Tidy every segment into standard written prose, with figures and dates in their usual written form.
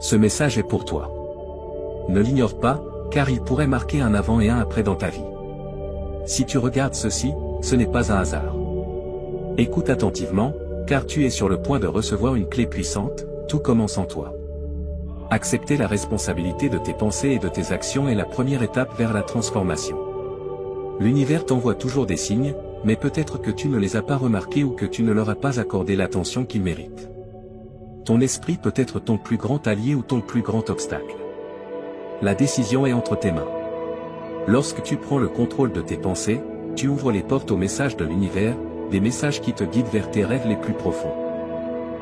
Ce message est pour toi. Ne l'ignore pas, car il pourrait marquer un avant et un après dans ta vie. Si tu regardes ceci, ce n'est pas un hasard. Écoute attentivement, car tu es sur le point de recevoir une clé puissante, tout commence en toi. Accepter la responsabilité de tes pensées et de tes actions est la première étape vers la transformation. L'univers t'envoie toujours des signes, mais peut-être que tu ne les as pas remarqués ou que tu ne leur as pas accordé l'attention qu'ils méritent. Ton esprit peut être ton plus grand allié ou ton plus grand obstacle. La décision est entre tes mains. Lorsque tu prends le contrôle de tes pensées, tu ouvres les portes aux messages de l'univers, des messages qui te guident vers tes rêves les plus profonds.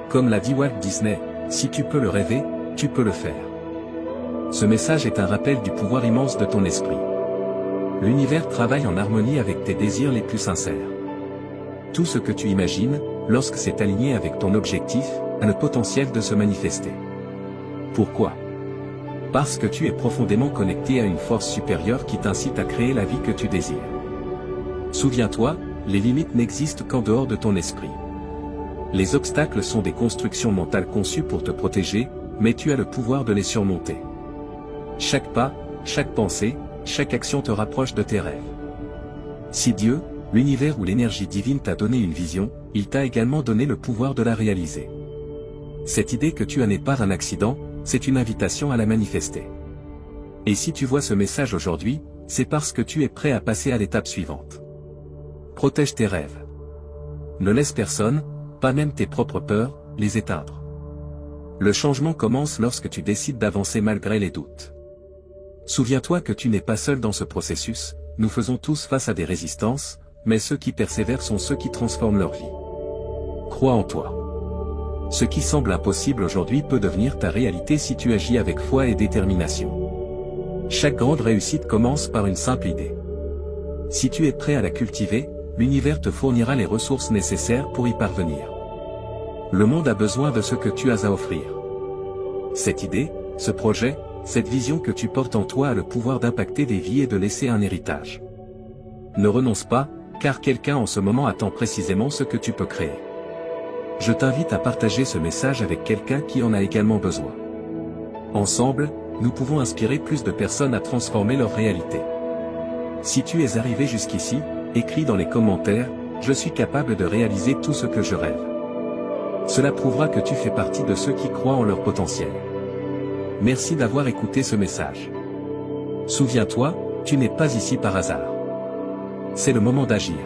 Comme l'a dit Walt Disney, si tu peux le rêver, tu peux le faire. Ce message est un rappel du pouvoir immense de ton esprit. L'univers travaille en harmonie avec tes désirs les plus sincères. Tout ce que tu imagines, lorsque c'est aligné avec ton objectif, a le potentiel de se manifester. Pourquoi ? Parce que tu es profondément connecté à une force supérieure qui t'incite à créer la vie que tu désires. Souviens-toi, les limites n'existent qu'en dehors de ton esprit. Les obstacles sont des constructions mentales conçues pour te protéger, mais tu as le pouvoir de les surmonter. Chaque pas, chaque pensée, chaque action te rapproche de tes rêves. Si Dieu, l'univers ou l'énergie divine t'a donné une vision, il t'a également donné le pouvoir de la réaliser. Cette idée que tu as n'est pas un accident, c'est une invitation à la manifester. Et si tu vois ce message aujourd'hui, c'est parce que tu es prêt à passer à l'étape suivante. Protège tes rêves. Ne laisse personne, pas même tes propres peurs, les éteindre. Le changement commence lorsque tu décides d'avancer malgré les doutes. Souviens-toi que tu n'es pas seul dans ce processus, nous faisons tous face à des résistances, mais ceux qui persévèrent sont ceux qui transforment leur vie. Crois en toi. Ce qui semble impossible aujourd'hui peut devenir ta réalité si tu agis avec foi et détermination. Chaque grande réussite commence par une simple idée. Si tu es prêt à la cultiver, l'univers te fournira les ressources nécessaires pour y parvenir. Le monde a besoin de ce que tu as à offrir. Cette idée, ce projet, cette vision que tu portes en toi a le pouvoir d'impacter des vies et de laisser un héritage. Ne renonce pas, car quelqu'un en ce moment attend précisément ce que tu peux créer. Je t'invite à partager ce message avec quelqu'un qui en a également besoin. Ensemble, nous pouvons inspirer plus de personnes à transformer leur réalité. Si tu es arrivé jusqu'ici, écris dans les commentaires, je suis capable de réaliser tout ce que je rêve. Cela prouvera que tu fais partie de ceux qui croient en leur potentiel. Merci d'avoir écouté ce message. Souviens-toi, tu n'es pas ici par hasard. C'est le moment d'agir.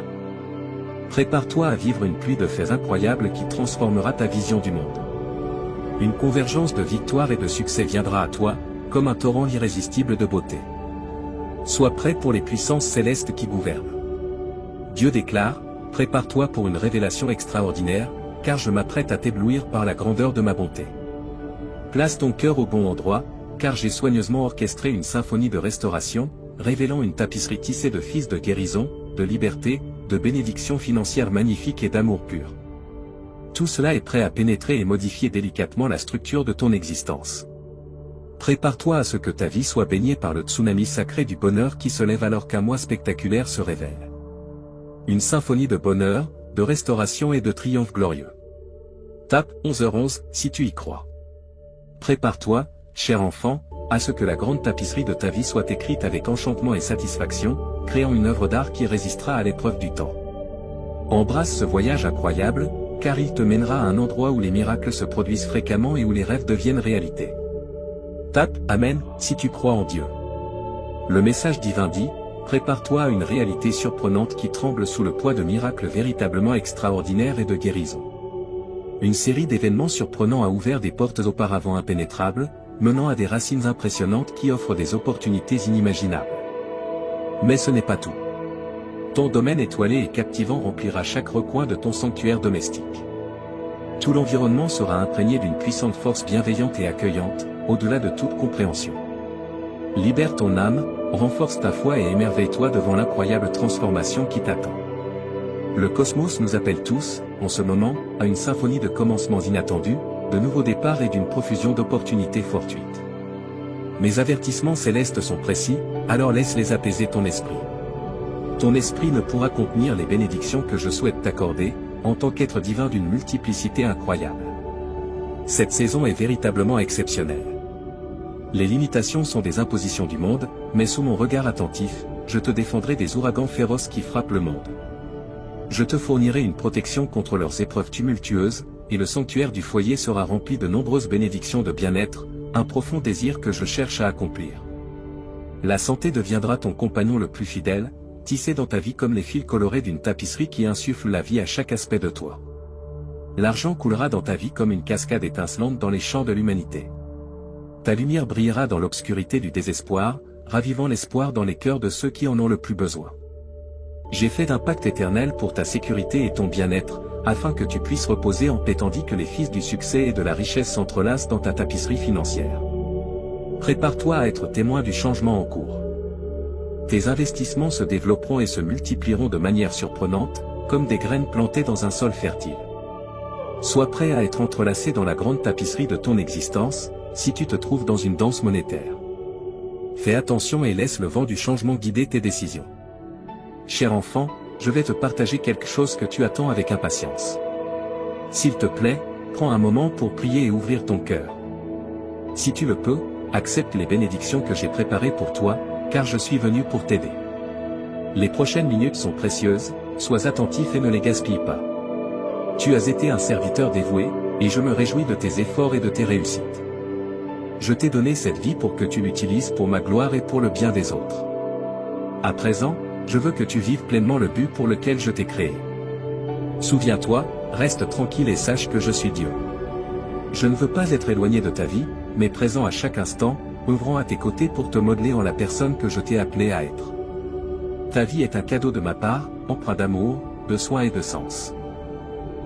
Prépare-toi à vivre une pluie de faits incroyables qui transformera ta vision du monde. Une convergence de victoires et de succès viendra à toi, comme un torrent irrésistible de beauté. Sois prêt pour les puissances célestes qui gouvernent. Dieu déclare, prépare-toi pour une révélation extraordinaire, car je m'apprête à t'éblouir par la grandeur de ma bonté. Place ton cœur au bon endroit, car j'ai soigneusement orchestré une symphonie de restauration, révélant une tapisserie tissée de fils de guérison, de liberté, de bénédictions financières magnifiques et d'amour pur. Tout cela est prêt à pénétrer et modifier délicatement la structure de ton existence. Prépare-toi à ce que ta vie soit baignée par le tsunami sacré du bonheur qui se lève alors qu'un mois spectaculaire se révèle. Une symphonie de bonheur, de restauration et de triomphe glorieux. Tape 11h11 si tu y crois. Prépare-toi, cher enfant, à ce que la grande tapisserie de ta vie soit écrite avec enchantement et satisfaction, créant une œuvre d'art qui résistera à l'épreuve du temps. Embrasse ce voyage incroyable, car il te mènera à un endroit où les miracles se produisent fréquemment et où les rêves deviennent réalité. Tape Amen si tu crois en Dieu. Le message divin dit, prépare-toi à une réalité surprenante qui tremble sous le poids de miracles véritablement extraordinaires et de guérison. Une série d'événements surprenants a ouvert des portes auparavant impénétrables, menant à des racines impressionnantes qui offrent des opportunités inimaginables. Mais ce n'est pas tout. Ton domaine étoilé et captivant remplira chaque recoin de ton sanctuaire domestique. Tout l'environnement sera imprégné d'une puissante force bienveillante et accueillante, au-delà de toute compréhension. Libère ton âme, renforce ta foi et émerveille-toi devant l'incroyable transformation qui t'attend. Le cosmos nous appelle tous, en ce moment, à une symphonie de commencements inattendus, de nouveaux départs et d'une profusion d'opportunités fortuites. Mes avertissements célestes sont précis, alors laisse-les apaiser ton esprit. Ton esprit ne pourra contenir les bénédictions que je souhaite t'accorder, en tant qu'être divin d'une multiplicité incroyable. Cette saison est véritablement exceptionnelle. Les limitations sont des impositions du monde, mais sous mon regard attentif, je te défendrai des ouragans féroces qui frappent le monde. Je te fournirai une protection contre leurs épreuves tumultueuses, et le sanctuaire du foyer sera rempli de nombreuses bénédictions de bien-être, un profond désir que je cherche à accomplir. La santé deviendra ton compagnon le plus fidèle, tissé dans ta vie comme les fils colorés d'une tapisserie qui insuffle la vie à chaque aspect de toi. L'argent coulera dans ta vie comme une cascade étincelante dans les champs de l'humanité. Ta lumière brillera dans l'obscurité du désespoir, ravivant l'espoir dans les cœurs de ceux qui en ont le plus besoin. J'ai fait un pacte éternel pour ta sécurité et ton bien-être, afin que tu puisses reposer en paix tandis que les fils du succès et de la richesse s'entrelacent dans ta tapisserie financière. Prépare-toi à être témoin du changement en cours. Tes investissements se développeront et se multiplieront de manière surprenante, comme des graines plantées dans un sol fertile. Sois prêt à être entrelacé dans la grande tapisserie de ton existence, si tu te trouves dans une danse monétaire. Fais attention et laisse le vent du changement guider tes décisions. Cher enfant, je vais te partager quelque chose que tu attends avec impatience. S'il te plaît, prends un moment pour prier et ouvrir ton cœur. Si tu le peux, accepte les bénédictions que j'ai préparées pour toi, car je suis venu pour t'aider. Les prochaines minutes sont précieuses, sois attentif et ne les gaspille pas. Tu as été un serviteur dévoué, et je me réjouis de tes efforts et de tes réussites. Je t'ai donné cette vie pour que tu l'utilises pour ma gloire et pour le bien des autres. À présent, je veux que tu vives pleinement le but pour lequel je t'ai créé. Souviens-toi, reste tranquille et sache que je suis Dieu. Je ne veux pas être éloigné de ta vie, mais présent à chaque instant, œuvrant à tes côtés pour te modeler en la personne que je t'ai appelé à être. Ta vie est un cadeau de ma part, empreint d'amour, de soin et de sens.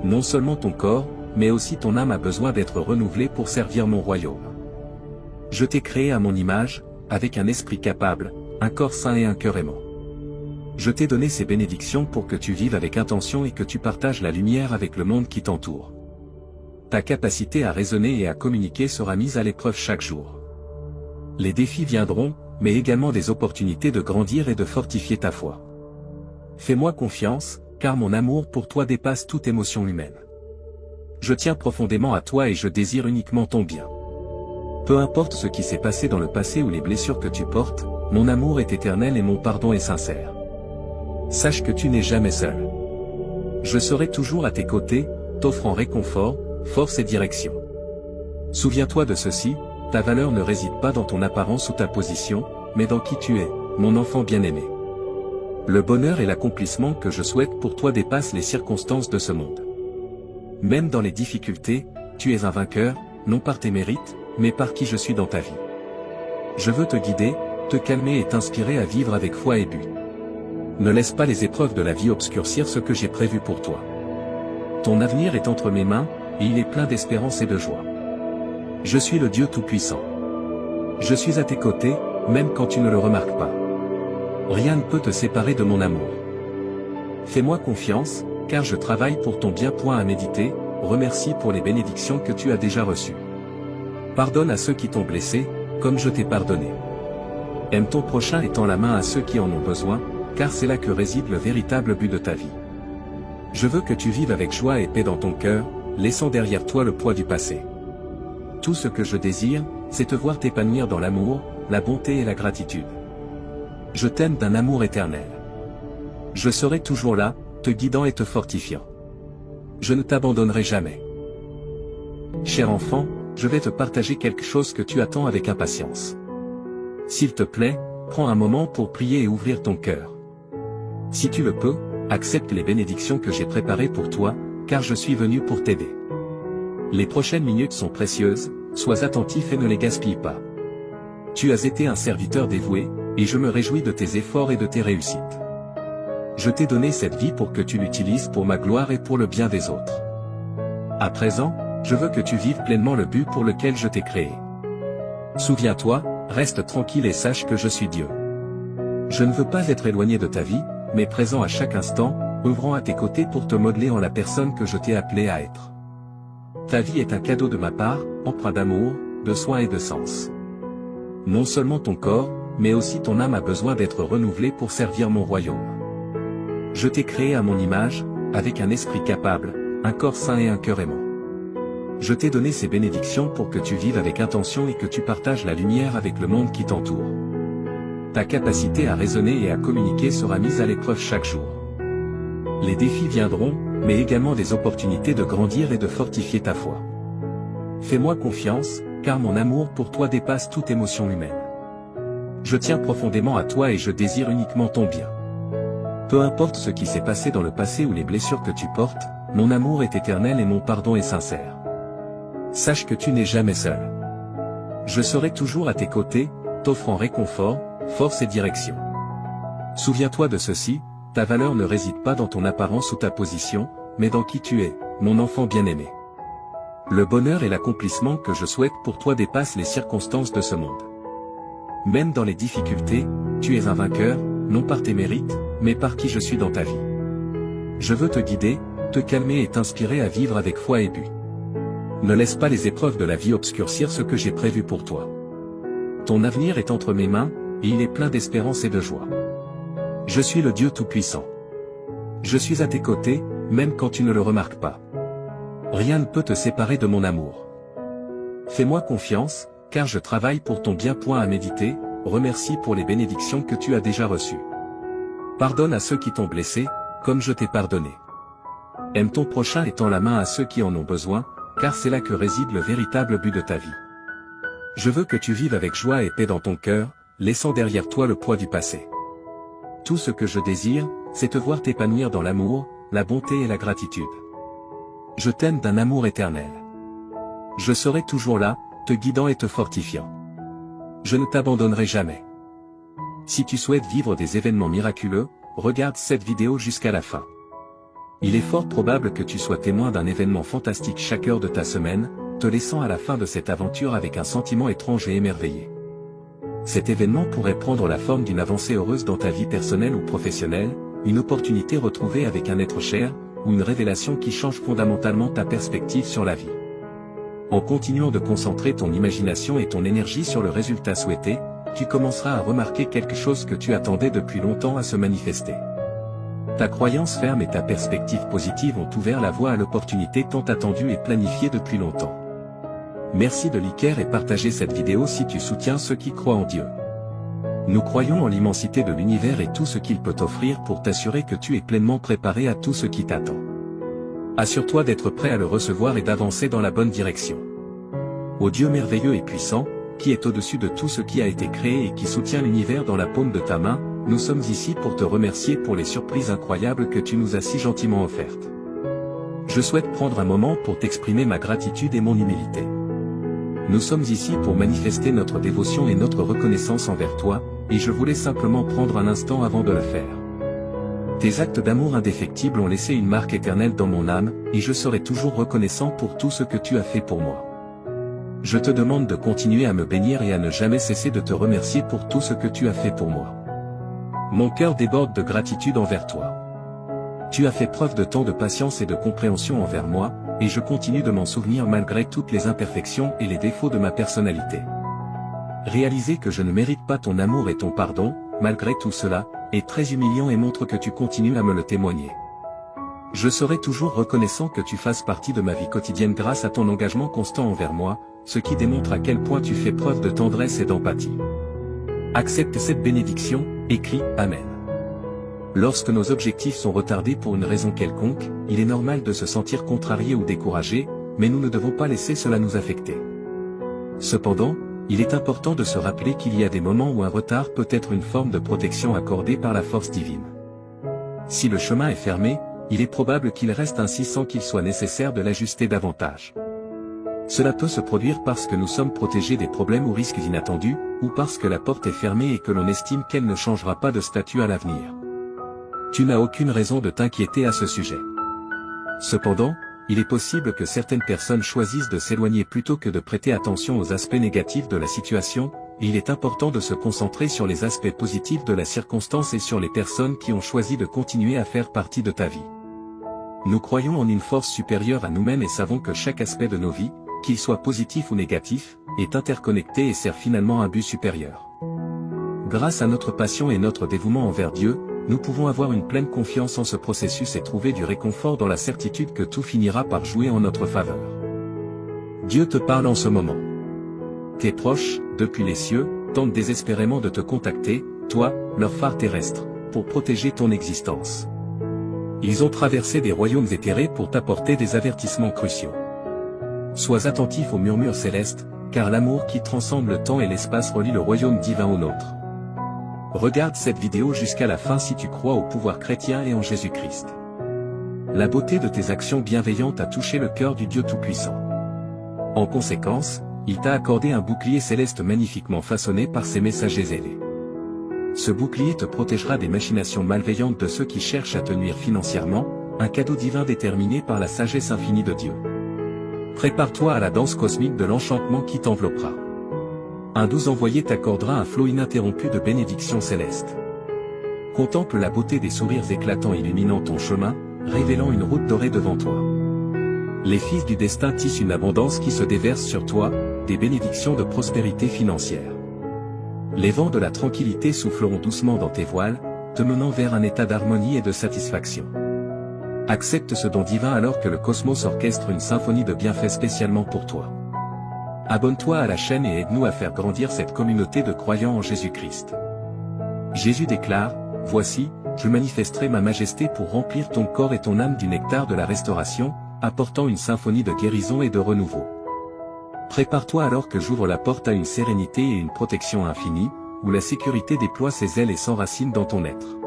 Non seulement ton corps, mais aussi ton âme a besoin d'être renouvelée pour servir mon royaume. Je t'ai créé à mon image, avec un esprit capable, un corps sain et un cœur aimant. Je t'ai donné ces bénédictions pour que tu vives avec intention et que tu partages la lumière avec le monde qui t'entoure. Ta capacité à raisonner et à communiquer sera mise à l'épreuve chaque jour. Les défis viendront, mais également des opportunités de grandir et de fortifier ta foi. Fais-moi confiance, car mon amour pour toi dépasse toute émotion humaine. Je tiens profondément à toi et je désire uniquement ton bien. Peu importe ce qui s'est passé dans le passé ou les blessures que tu portes, mon amour est éternel et mon pardon est sincère. Sache que tu n'es jamais seul. Je serai toujours à tes côtés, t'offrant réconfort, force et direction. Souviens-toi de ceci, ta valeur ne réside pas dans ton apparence ou ta position, mais dans qui tu es, mon enfant bien-aimé. Le bonheur et l'accomplissement que je souhaite pour toi dépassent les circonstances de ce monde. Même dans les difficultés, tu es un vainqueur, non par tes mérites, mais par qui je suis dans ta vie. Je veux te guider, te calmer et t'inspirer à vivre avec foi et but. Ne laisse pas les épreuves de la vie obscurcir ce que j'ai prévu pour toi. Ton avenir est entre mes mains, et il est plein d'espérance et de joie. Je suis le Dieu Tout-Puissant. Je suis à tes côtés, même quand tu ne le remarques pas. Rien ne peut te séparer de mon amour. Fais-moi confiance, car je travaille pour ton bien. À méditer, remercie pour les bénédictions que tu as déjà reçues. Pardonne à ceux qui t'ont blessé, comme je t'ai pardonné. Aime ton prochain et tends la main à ceux qui en ont besoin, car c'est là que réside le véritable but de ta vie. Je veux que tu vives avec joie et paix dans ton cœur, laissant derrière toi le poids du passé. Tout ce que je désire, c'est te voir t'épanouir dans l'amour, la bonté et la gratitude. Je t'aime d'un amour éternel. Je serai toujours là, te guidant et te fortifiant. Je ne t'abandonnerai jamais. Cher enfant, je vais te partager quelque chose que tu attends avec impatience. S'il te plaît, prends un moment pour prier et ouvrir ton cœur. Si tu le peux, accepte les bénédictions que j'ai préparées pour toi, car je suis venu pour t'aider. Les prochaines minutes sont précieuses, sois attentif et ne les gaspille pas. Tu as été un serviteur dévoué, et je me réjouis de tes efforts et de tes réussites. Je t'ai donné cette vie pour que tu l'utilises pour ma gloire et pour le bien des autres. À présent, je veux que tu vives pleinement le but pour lequel je t'ai créé. Souviens-toi, reste tranquille et sache que je suis Dieu. Je ne veux pas être éloigné de ta vie, mais présent à chaque instant, œuvrant à tes côtés pour te modeler en la personne que je t'ai appelé à être. Ta vie est un cadeau de ma part, empreint d'amour, de soin et de sens. Non seulement ton corps, mais aussi ton âme a besoin d'être renouvelée pour servir mon royaume. Je t'ai créé à mon image, avec un esprit capable, un corps sain et un cœur aimant. Je t'ai donné ces bénédictions pour que tu vives avec intention et que tu partages la lumière avec le monde qui t'entoure. Ta capacité à raisonner et à communiquer sera mise à l'épreuve chaque jour. Les défis viendront, mais également des opportunités de grandir et de fortifier ta foi. Fais-moi confiance, car mon amour pour toi dépasse toute émotion humaine. Je tiens profondément à toi et je désire uniquement ton bien. Peu importe ce qui s'est passé dans le passé ou les blessures que tu portes, mon amour est éternel et mon pardon est sincère. Sache que tu n'es jamais seul. Je serai toujours à tes côtés, t'offrant réconfort, force et direction. Souviens-toi de ceci, ta valeur ne réside pas dans ton apparence ou ta position, mais dans qui tu es, mon enfant bien-aimé. Le bonheur et l'accomplissement que je souhaite pour toi dépassent les circonstances de ce monde. Même dans les difficultés, tu es un vainqueur, non par tes mérites, mais par qui je suis dans ta vie. Je veux te guider, te calmer et t'inspirer à vivre avec foi et but. Ne laisse pas les épreuves de la vie obscurcir ce que j'ai prévu pour toi. Ton avenir est entre mes mains, et il est plein d'espérance et de joie. Je suis le Dieu Tout-Puissant. Je suis à tes côtés, même quand tu ne le remarques pas. Rien ne peut te séparer de mon amour. Fais-moi confiance, car je travaille pour ton bien. À méditer, remercie pour les bénédictions que tu as déjà reçues. Pardonne à ceux qui t'ont blessé, comme je t'ai pardonné. Aime ton prochain et tends la main à ceux qui en ont besoin, car c'est là que réside le véritable but de ta vie. Je veux que tu vives avec joie et paix dans ton cœur, laissant derrière toi le poids du passé. Tout ce que je désire, c'est te voir t'épanouir dans l'amour, la bonté et la gratitude. Je t'aime d'un amour éternel. Je serai toujours là, te guidant et te fortifiant. Je ne t'abandonnerai jamais. Si tu souhaites vivre des événements miraculeux, regarde cette vidéo jusqu'à la fin. Il est fort probable que tu sois témoin d'un événement fantastique chaque heure de ta semaine, te laissant à la fin de cette aventure avec un sentiment étrange et émerveillé. Cet événement pourrait prendre la forme d'une avancée heureuse dans ta vie personnelle ou professionnelle, une opportunité retrouvée avec un être cher, ou une révélation qui change fondamentalement ta perspective sur la vie. En continuant de concentrer ton imagination et ton énergie sur le résultat souhaité, tu commenceras à remarquer quelque chose que tu attendais depuis longtemps à se manifester. Ta croyance ferme et ta perspective positive ont ouvert la voie à l'opportunité tant attendue et planifiée depuis longtemps. Merci de liker et partager cette vidéo si tu soutiens ceux qui croient en Dieu. Nous croyons en l'immensité de l'univers et tout ce qu'il peut t'offrir pour t'assurer que tu es pleinement préparé à tout ce qui t'attend. Assure-toi d'être prêt à le recevoir et d'avancer dans la bonne direction. Ô Dieu merveilleux et puissant, qui est au-dessus de tout ce qui a été créé et qui soutient l'univers dans la paume de ta main, nous sommes ici pour te remercier pour les surprises incroyables que tu nous as si gentiment offertes. Je souhaite prendre un moment pour t'exprimer ma gratitude et mon humilité. Nous sommes ici pour manifester notre dévotion et notre reconnaissance envers toi, et je voulais simplement prendre un instant avant de le faire. Tes actes d'amour indéfectibles ont laissé une marque éternelle dans mon âme, et je serai toujours reconnaissant pour tout ce que tu as fait pour moi. Je te demande de continuer à me bénir et à ne jamais cesser de te remercier pour tout ce que tu as fait pour moi. Mon cœur déborde de gratitude envers toi. Tu as fait preuve de tant de patience et de compréhension envers moi, et je continue de m'en souvenir malgré toutes les imperfections et les défauts de ma personnalité. Réaliser que je ne mérite pas ton amour et ton pardon, malgré tout cela, est très humiliant et montre que tu continues à me le témoigner. Je serai toujours reconnaissant que tu fasses partie de ma vie quotidienne grâce à ton engagement constant envers moi, ce qui démontre à quel point tu fais preuve de tendresse et d'empathie. Accepte cette bénédiction, et crie « Amen ». Lorsque nos objectifs sont retardés pour une raison quelconque, il est normal de se sentir contrarié ou découragé, mais nous ne devons pas laisser cela nous affecter. Cependant, il est important de se rappeler qu'il y a des moments où un retard peut être une forme de protection accordée par la force divine. Si le chemin est fermé, il est probable qu'il reste ainsi sans qu'il soit nécessaire de l'ajuster davantage. Cela peut se produire parce que nous sommes protégés des problèmes ou risques inattendus, ou parce que la porte est fermée et que l'on estime qu'elle ne changera pas de statut à l'avenir. Tu n'as aucune raison de t'inquiéter à ce sujet. Cependant, il est possible que certaines personnes choisissent de s'éloigner plutôt que de prêter attention aux aspects négatifs de la situation, et il est important de se concentrer sur les aspects positifs de la circonstance et sur les personnes qui ont choisi de continuer à faire partie de ta vie. Nous croyons en une force supérieure à nous-mêmes et savons que chaque aspect de nos vies, qu'il soit positif ou négatif, est interconnecté et sert finalement un but supérieur. Grâce à notre passion et notre dévouement envers Dieu, nous pouvons avoir une pleine confiance en ce processus et trouver du réconfort dans la certitude que tout finira par jouer en notre faveur. Dieu te parle en ce moment. Tes proches, depuis les cieux, tentent désespérément de te contacter, toi, leur phare terrestre, pour protéger ton existence. Ils ont traversé des royaumes éthérés pour t'apporter des avertissements cruciaux. Sois attentif aux murmures célestes, car l'amour qui transcende le temps et l'espace relie le royaume divin au nôtre. Regarde cette vidéo jusqu'à la fin si tu crois au pouvoir chrétien et en Jésus-Christ. La beauté de tes actions bienveillantes a touché le cœur du Dieu Tout-Puissant. En conséquence, il t'a accordé un bouclier céleste magnifiquement façonné par ses messagers ailés. Ce bouclier te protégera des machinations malveillantes de ceux qui cherchent à te nuire financièrement, un cadeau divin déterminé par la sagesse infinie de Dieu. Prépare-toi à la danse cosmique de l'enchantement qui t'enveloppera. Un doux envoyé t'accordera un flot ininterrompu de bénédictions célestes. Contemple la beauté des sourires éclatants illuminant ton chemin, révélant une route dorée devant toi. Les fils du destin tissent une abondance qui se déverse sur toi, des bénédictions de prospérité financière. Les vents de la tranquillité souffleront doucement dans tes voiles, te menant vers un état d'harmonie et de satisfaction. Accepte ce don divin alors que le cosmos orchestre une symphonie de bienfaits spécialement pour toi. Abonne-toi à la chaîne et aide-nous à faire grandir cette communauté de croyants en Jésus-Christ. Jésus déclare, « Voici, je manifesterai ma majesté pour remplir ton corps et ton âme du nectar de la restauration, apportant une symphonie de guérison et de renouveau. » Prépare-toi alors que j'ouvre la porte à une sérénité et une protection infinie, où la sécurité déploie ses ailes et s'enracine dans ton être.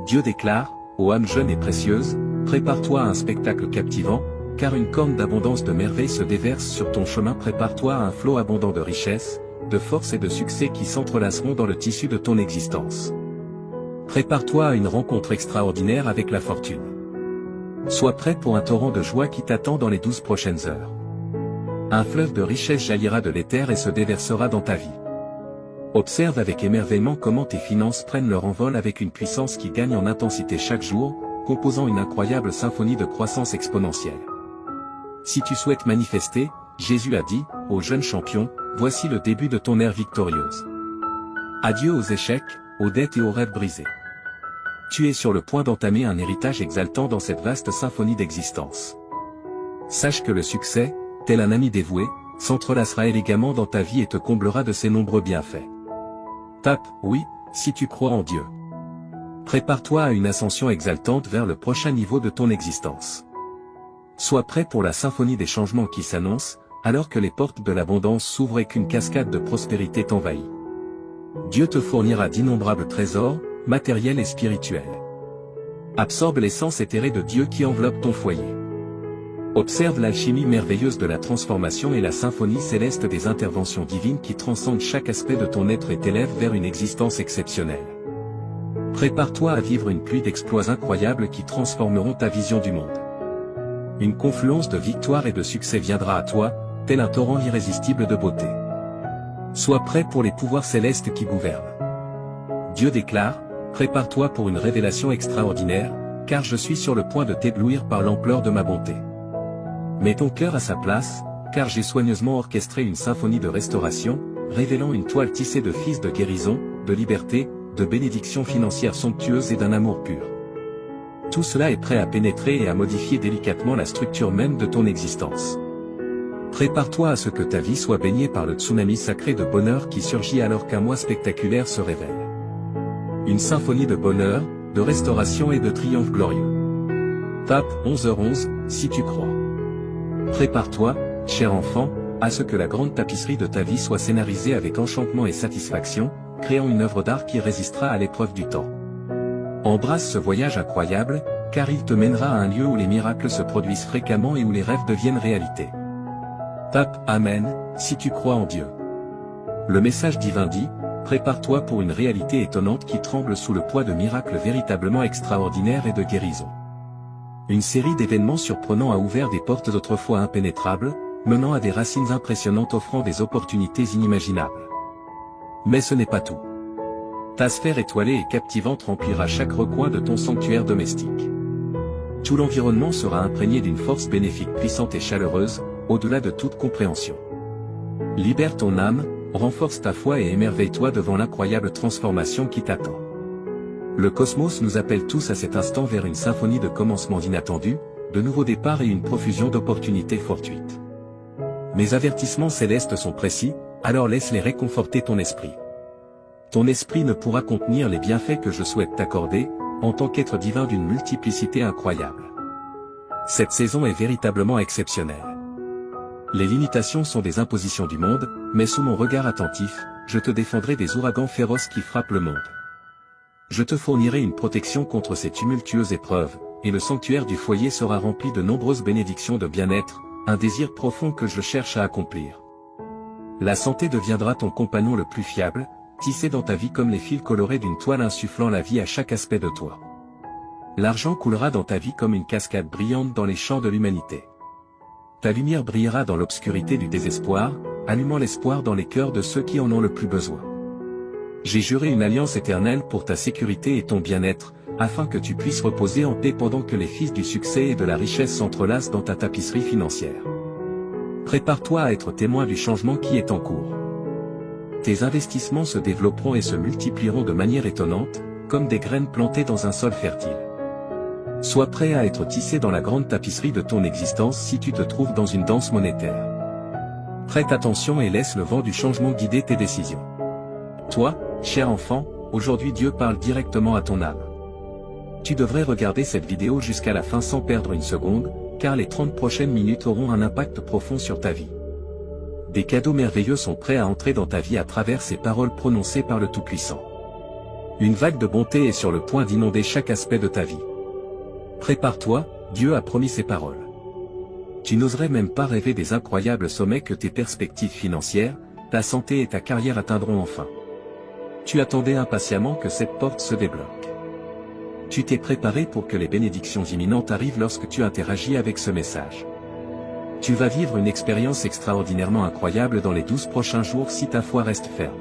Dieu déclare, ô âme jeune et précieuse, prépare-toi à un spectacle captivant, car une corne d'abondance de merveilles se déverse sur ton chemin. Prépare-toi à un flot abondant de richesse, de force et de succès qui s'entrelaceront dans le tissu de ton existence. Prépare-toi à une rencontre extraordinaire avec la fortune. Sois prêt pour un torrent de joie qui t'attend dans les 12 prochaines heures. Un fleuve de richesse jaillira de l'éther et se déversera dans ta vie. Observe avec émerveillement comment tes finances prennent leur envol avec une puissance qui gagne en intensité chaque jour, composant une incroyable symphonie de croissance exponentielle. Si tu souhaites manifester, Jésus a dit, ô jeune champion, voici le début de ton ère victorieuse. Adieu aux échecs, aux dettes et aux rêves brisés. Tu es sur le point d'entamer un héritage exaltant dans cette vaste symphonie d'existence. Sache que le succès, tel un ami dévoué, s'entrelacera élégamment dans ta vie et te comblera de ses nombreux bienfaits. Tape « Oui » si tu crois en Dieu. Prépare-toi à une ascension exaltante vers le prochain niveau de ton existence. Sois prêt pour la symphonie des changements qui s'annonce, alors que les portes de l'abondance s'ouvrent et qu'une cascade de prospérité t'envahit. Dieu te fournira d'innombrables trésors, matériels et spirituels. Absorbe l'essence éthérée de Dieu qui enveloppe ton foyer. Observe l'alchimie merveilleuse de la transformation et la symphonie céleste des interventions divines qui transcendent chaque aspect de ton être et t'élèvent vers une existence exceptionnelle. Prépare-toi à vivre une pluie d'exploits incroyables qui transformeront ta vision du monde. Une confluence de victoires et de succès viendra à toi, tel un torrent irrésistible de beauté. Sois prêt pour les pouvoirs célestes qui gouvernent. Dieu déclare, prépare-toi pour une révélation extraordinaire, car je suis sur le point de t'éblouir par l'ampleur de ma bonté. Mets ton cœur à sa place, car j'ai soigneusement orchestré une symphonie de restauration, révélant une toile tissée de fils de guérison, de liberté, de bénédictions financières somptueuses et d'un amour pur. Tout cela est prêt à pénétrer et à modifier délicatement la structure même de ton existence. Prépare-toi à ce que ta vie soit baignée par le tsunami sacré de bonheur qui surgit alors qu'un mois spectaculaire se révèle. Une symphonie de bonheur, de restauration et de triomphe glorieux. Tape 11h11 si tu crois. Prépare-toi, cher enfant, à ce que la grande tapisserie de ta vie soit scénarisée avec enchantement et satisfaction, créant une œuvre d'art qui résistera à l'épreuve du temps. Embrasse ce voyage incroyable, car il te mènera à un lieu où les miracles se produisent fréquemment et où les rêves deviennent réalité. Tape Amen, si tu crois en Dieu. Le message divin dit, prépare-toi pour une réalité étonnante qui tremble sous le poids de miracles véritablement extraordinaires et de guérison. Une série d'événements surprenants a ouvert des portes autrefois impénétrables, menant à des racines impressionnantes offrant des opportunités inimaginables. Mais ce n'est pas tout. Ta sphère étoilée et captivante remplira chaque recoin de ton sanctuaire domestique. Tout l'environnement sera imprégné d'une force bénéfique puissante et chaleureuse, au-delà de toute compréhension. Libère ton âme, renforce ta foi et émerveille-toi devant l'incroyable transformation qui t'attend. Le cosmos nous appelle tous à cet instant vers une symphonie de commencements inattendus, de nouveaux départs et une profusion d'opportunités fortuites. Mes avertissements célestes sont précis, alors laisse-les réconforter ton esprit. Ton esprit ne pourra contenir les bienfaits que je souhaite t'accorder, en tant qu'être divin d'une multiplicité incroyable. Cette saison est véritablement exceptionnelle. Les limitations sont des impositions du monde, mais sous mon regard attentif, je te défendrai des ouragans féroces qui frappent le monde. Je te fournirai une protection contre ces tumultueuses épreuves, et le sanctuaire du foyer sera rempli de nombreuses bénédictions de bien-être, un désir profond que je cherche à accomplir. La santé deviendra ton compagnon le plus fiable, tissé dans ta vie comme les fils colorés d'une toile insufflant la vie à chaque aspect de toi. L'argent coulera dans ta vie comme une cascade brillante dans les champs de l'humanité. Ta lumière brillera dans l'obscurité du désespoir, allumant l'espoir dans les cœurs de ceux qui en ont le plus besoin. J'ai juré une alliance éternelle pour ta sécurité et ton bien-être, afin que tu puisses reposer en paix pendant que les fils du succès et de la richesse s'entrelacent dans ta tapisserie financière. Prépare-toi à être témoin du changement qui est en cours. Tes investissements se développeront et se multiplieront de manière étonnante, comme des graines plantées dans un sol fertile. Sois prêt à être tissé dans la grande tapisserie de ton existence si tu te trouves dans une danse monétaire. Prête attention et laisse le vent du changement guider tes décisions. Toi, cher enfant, aujourd'hui Dieu parle directement à ton âme. Tu devrais regarder cette vidéo jusqu'à la fin sans perdre une seconde, car les 30 prochaines minutes auront un impact profond sur ta vie. Des cadeaux merveilleux sont prêts à entrer dans ta vie à travers ces paroles prononcées par le Tout-Puissant. Une vague de bonté est sur le point d'inonder chaque aspect de ta vie. Prépare-toi, Dieu a promis ses paroles. Tu n'oserais même pas rêver des incroyables sommets que tes perspectives financières, ta santé et ta carrière atteindront enfin. Tu attendais impatiemment que cette porte se débloque. Tu t'es préparé pour que les bénédictions imminentes arrivent lorsque tu interagis avec ce message. Tu vas vivre une expérience extraordinairement incroyable dans les 12 prochains jours si ta foi reste ferme.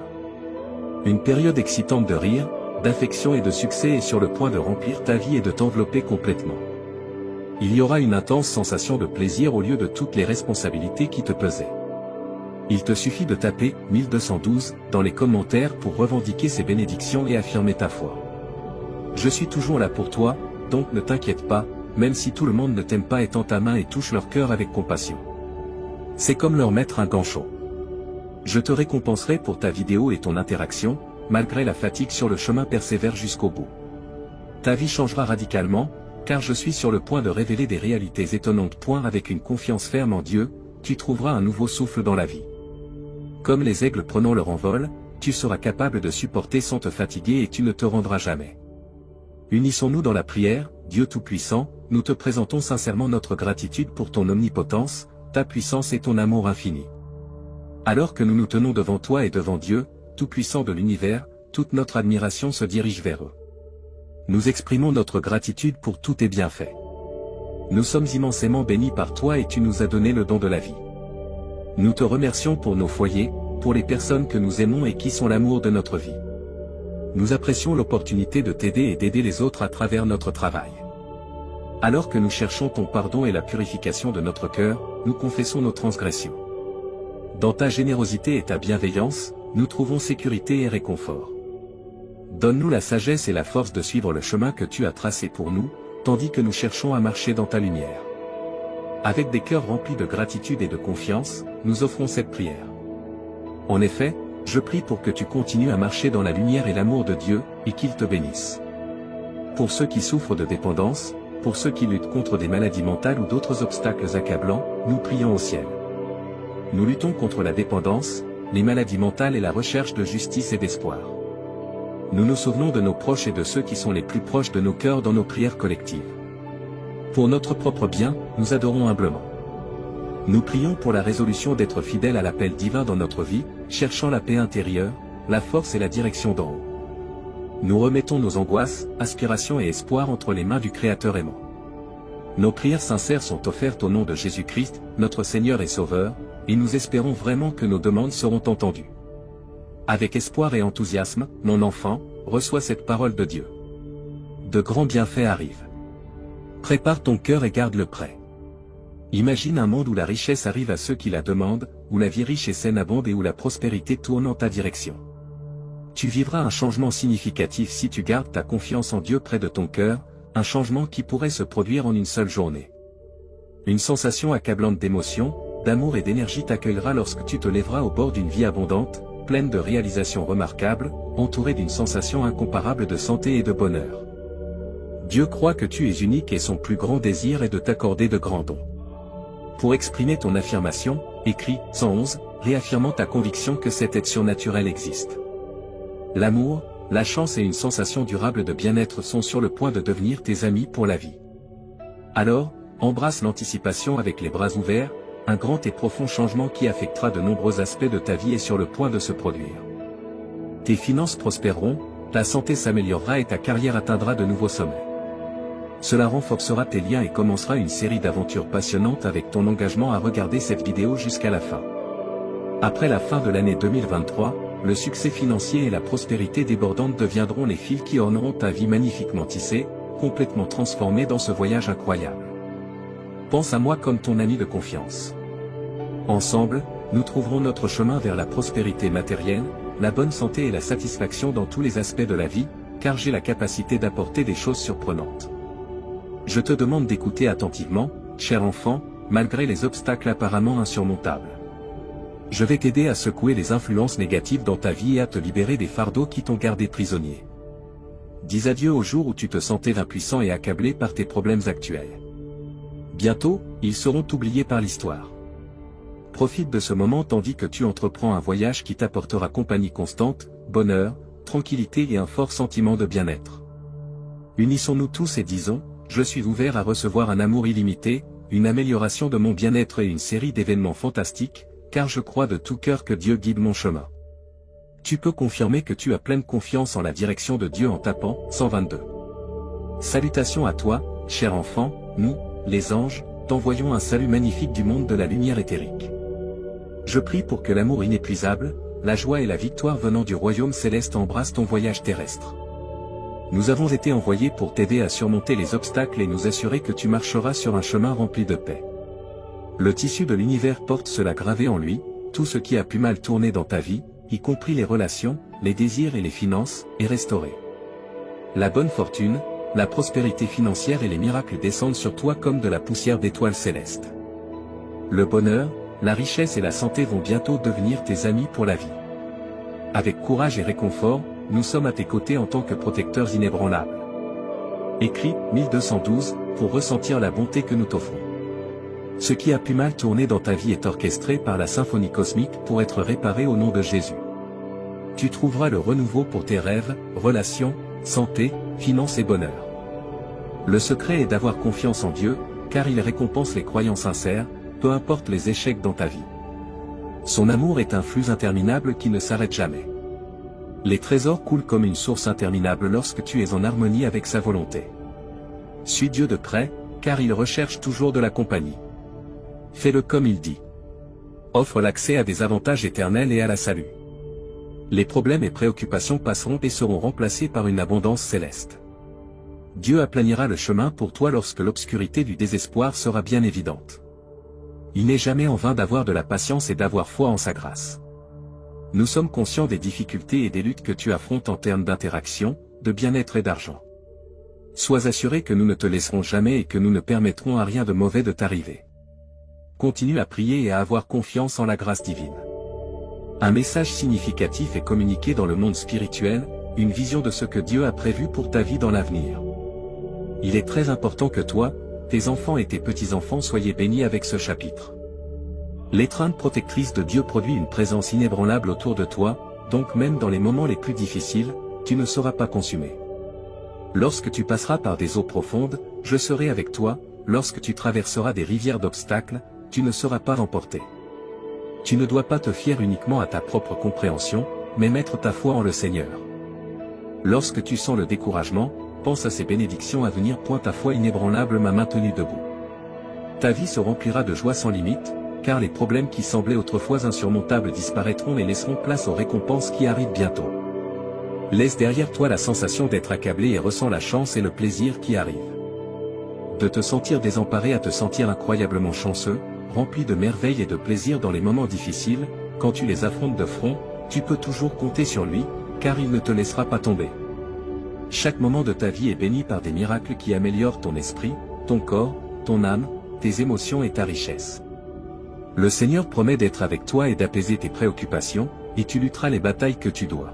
Une période excitante de rire, d'affection et de succès est sur le point de remplir ta vie et de t'envelopper complètement. Il y aura une intense sensation de plaisir au lieu de toutes les responsabilités qui te pesaient. Il te suffit de taper 1212 dans les commentaires pour revendiquer ces bénédictions et affirmer ta foi. Je suis toujours là pour toi, donc ne t'inquiète pas, même si tout le monde ne t'aime pas et tend ta main et touche leur cœur avec compassion. C'est comme leur mettre un ganchon. Je te récompenserai pour ta vidéo et ton interaction, malgré la fatigue sur le chemin persévère jusqu'au bout. Ta vie changera radicalement, car je suis sur le point de révéler des réalités étonnantes. Avec une confiance ferme en Dieu, tu trouveras un nouveau souffle dans la vie. Comme les aigles prenant leur envol, tu seras capable de supporter sans te fatiguer et tu ne te rendras jamais. Unissons-nous dans la prière, Dieu Tout-Puissant, nous te présentons sincèrement notre gratitude pour ton omnipotence, ta puissance et ton amour infini. Alors que nous nous tenons devant toi et devant Dieu, Tout-Puissant de l'univers, toute notre admiration se dirige vers eux. Nous exprimons notre gratitude pour tous tes bienfaits. Nous sommes immensément bénis par toi et tu nous as donné le don de la vie. Nous te remercions pour nos foyers, pour les personnes que nous aimons et qui sont l'amour de notre vie. Nous apprécions l'opportunité de t'aider et d'aider les autres à travers notre travail. Alors que nous cherchons ton pardon et la purification de notre cœur, nous confessons nos transgressions. Dans ta générosité et ta bienveillance, nous trouvons sécurité et réconfort. Donne-nous la sagesse et la force de suivre le chemin que tu as tracé pour nous, tandis que nous cherchons à marcher dans ta lumière. Avec des cœurs remplis de gratitude et de confiance, nous offrons cette prière. En effet, je prie pour que tu continues à marcher dans la lumière et l'amour de Dieu, et qu'il te bénisse. Pour ceux qui souffrent de dépendance, pour ceux qui luttent contre des maladies mentales ou d'autres obstacles accablants, nous prions au ciel. Nous luttons contre la dépendance, les maladies mentales et la recherche de justice et d'espoir. Nous nous souvenons de nos proches et de ceux qui sont les plus proches de nos cœurs dans nos prières collectives. Pour notre propre bien, nous adorons humblement. Nous prions pour la résolution d'être fidèles à l'appel divin dans notre vie, cherchant la paix intérieure, la force et la direction d'en haut. Nous remettons nos angoisses, aspirations et espoirs entre les mains du Créateur aimant. Nos prières sincères sont offertes au nom de Jésus-Christ, notre Seigneur et Sauveur, et nous espérons vraiment que nos demandes seront entendues. Avec espoir et enthousiasme, mon enfant, reçois cette parole de Dieu. De grands bienfaits arrivent. Prépare ton cœur et garde-le prêt. Imagine un monde où la richesse arrive à ceux qui la demandent, où la vie riche et saine abonde et où la prospérité tourne en ta direction. Tu vivras un changement significatif si tu gardes ta confiance en Dieu près de ton cœur, un changement qui pourrait se produire en une seule journée. Une sensation accablante d'émotion, d'amour et d'énergie t'accueillera lorsque tu te lèveras au bord d'une vie abondante, pleine de réalisations remarquables, entourée d'une sensation incomparable de santé et de bonheur. Dieu croit que tu es unique et son plus grand désir est de t'accorder de grands dons. Pour exprimer ton affirmation, écris 111, réaffirmant ta conviction que cette aide surnaturelle existe. L'amour, la chance et une sensation durable de bien-être sont sur le point de devenir tes amis pour la vie. Alors, embrasse l'anticipation avec les bras ouverts, un grand et profond changement qui affectera de nombreux aspects de ta vie est sur le point de se produire. Tes finances prospéreront, ta santé s'améliorera et ta carrière atteindra de nouveaux sommets. Cela renforcera tes liens et commencera une série d'aventures passionnantes avec ton engagement à regarder cette vidéo jusqu'à la fin. Après la fin de l'année 2023, le succès financier et la prospérité débordante deviendront les fils qui orneront ta vie magnifiquement tissée, complètement transformée dans ce voyage incroyable. Pense à moi comme ton ami de confiance. Ensemble, nous trouverons notre chemin vers la prospérité matérielle, la bonne santé et la satisfaction dans tous les aspects de la vie, car j'ai la capacité d'apporter des choses surprenantes. Je te demande d'écouter attentivement, cher enfant, malgré les obstacles apparemment insurmontables. Je vais t'aider à secouer les influences négatives dans ta vie et à te libérer des fardeaux qui t'ont gardé prisonnier. Dis adieu au jour où tu te sentais impuissant et accablé par tes problèmes actuels. Bientôt, ils seront oubliés par l'histoire. Profite de ce moment tandis que tu entreprends un voyage qui t'apportera compagnie constante, bonheur, tranquillité et un fort sentiment de bien-être. Unissons-nous tous et disons, je suis ouvert à recevoir un amour illimité, une amélioration de mon bien-être et une série d'événements fantastiques, car je crois de tout cœur que Dieu guide mon chemin. Tu peux confirmer que tu as pleine confiance en la direction de Dieu en tapant 122. Salutations à toi, cher enfant, nous, les anges, t'envoyons un salut magnifique du monde de la lumière éthérique. Je prie pour que l'amour inépuisable, la joie et la victoire venant du royaume céleste embrassent ton voyage terrestre. Nous avons été envoyés pour t'aider à surmonter les obstacles et nous assurer que tu marcheras sur un chemin rempli de paix. Le tissu de l'univers porte cela gravé en lui, tout ce qui a pu mal tourner dans ta vie, y compris les relations, les désirs et les finances, est restauré. La bonne fortune, la prospérité financière et les miracles descendent sur toi comme de la poussière d'étoiles célestes. Le bonheur, la richesse et la santé vont bientôt devenir tes amis pour la vie. Avec courage et réconfort, nous sommes à tes côtés en tant que protecteurs inébranlables. Écris 1212 pour ressentir la bonté que nous t'offrons. Ce qui a pu mal tourner dans ta vie est orchestré par la symphonie cosmique pour être réparé au nom de Jésus. Tu trouveras le renouveau pour tes rêves, relations, santé, finances et bonheur. Le secret est d'avoir confiance en Dieu, car il récompense les croyants sincères, peu importe les échecs dans ta vie. Son amour est un flux interminable qui ne s'arrête jamais. Les trésors coulent comme une source interminable lorsque tu es en harmonie avec sa volonté. Suis Dieu de près, car il recherche toujours de la compagnie. Fais-le comme il dit. Offre l'accès à des avantages éternels et à la salut. Les problèmes et préoccupations passeront et seront remplacés par une abondance céleste. Dieu aplanira le chemin pour toi lorsque l'obscurité du désespoir sera bien évidente. Il n'est jamais en vain d'avoir de la patience et d'avoir foi en sa grâce. Nous sommes conscients des difficultés et des luttes que tu affrontes en termes d'interaction, de bien-être et d'argent. Sois assuré que nous ne te laisserons jamais et que nous ne permettrons à rien de mauvais de t'arriver. Continue à prier et à avoir confiance en la grâce divine. Un message significatif est communiqué dans le monde spirituel, une vision de ce que Dieu a prévu pour ta vie dans l'avenir. Il est très important que toi, tes enfants et tes petits-enfants soyez bénis avec ce chapitre. L'étreinte protectrice de Dieu produit une présence inébranlable autour de toi, donc même dans les moments les plus difficiles, tu ne seras pas consumé. Lorsque tu passeras par des eaux profondes, je serai avec toi, lorsque tu traverseras des rivières d'obstacles, tu ne seras pas emporté. Tu ne dois pas te fier uniquement à ta propre compréhension, mais mettre ta foi en le Seigneur. Lorsque tu sens le découragement, pense à ces bénédictions à venir. Ta foi inébranlable m'a maintenu debout. Ta vie se remplira de joie sans limite, car les problèmes qui semblaient autrefois insurmontables disparaîtront et laisseront place aux récompenses qui arrivent bientôt. Laisse derrière toi la sensation d'être accablé et ressens la chance et le plaisir qui arrivent. De te sentir désemparé à te sentir incroyablement chanceux, rempli de merveilles et de plaisir dans les moments difficiles, quand tu les affrontes de front, tu peux toujours compter sur lui, car il ne te laissera pas tomber. Chaque moment de ta vie est béni par des miracles qui améliorent ton esprit, ton corps, ton âme, tes émotions et ta richesse. Le Seigneur promet d'être avec toi et d'apaiser tes préoccupations, et tu lutteras les batailles que tu dois.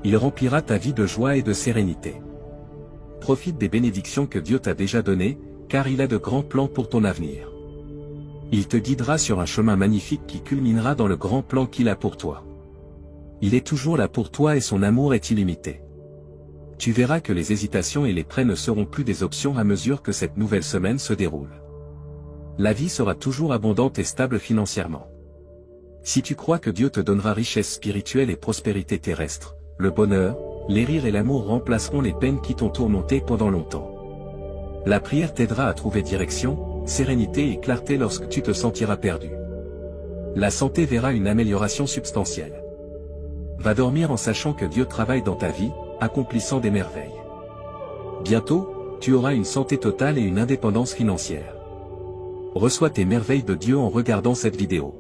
Il remplira ta vie de joie et de sérénité. Profite des bénédictions que Dieu t'a déjà données, car il a de grands plans pour ton avenir. Il te guidera sur un chemin magnifique qui culminera dans le grand plan qu'il a pour toi. Il est toujours là pour toi et son amour est illimité. Tu verras que les hésitations et les prêts ne seront plus des options à mesure que cette nouvelle semaine se déroule. La vie sera toujours abondante et stable financièrement. Si tu crois que Dieu te donnera richesse spirituelle et prospérité terrestre, le bonheur, les rires et l'amour remplaceront les peines qui t'ont tourmenté pendant longtemps. La prière t'aidera à trouver direction, sérénité et clarté lorsque tu te sentiras perdu. La santé verra une amélioration substantielle. Va dormir en sachant que Dieu travaille dans ta vie, accomplissant des merveilles. Bientôt, tu auras une santé totale et une indépendance financière. Reçois tes merveilles de Dieu en regardant cette vidéo.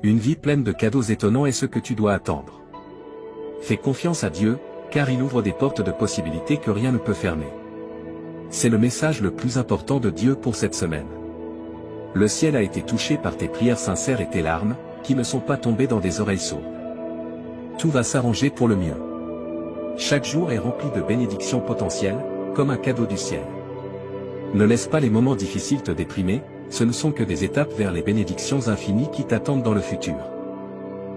Une vie pleine de cadeaux étonnants est ce que tu dois attendre. Fais confiance à Dieu, car il ouvre des portes de possibilités que rien ne peut fermer. C'est le message le plus important de Dieu pour cette semaine. Le ciel a été touché par tes prières sincères et tes larmes, qui ne sont pas tombées dans des oreilles sourdes. Tout va s'arranger pour le mieux. Chaque jour est rempli de bénédictions potentielles, comme un cadeau du ciel. Ne laisse pas les moments difficiles te déprimer, ce ne sont que des étapes vers les bénédictions infinies qui t'attendent dans le futur.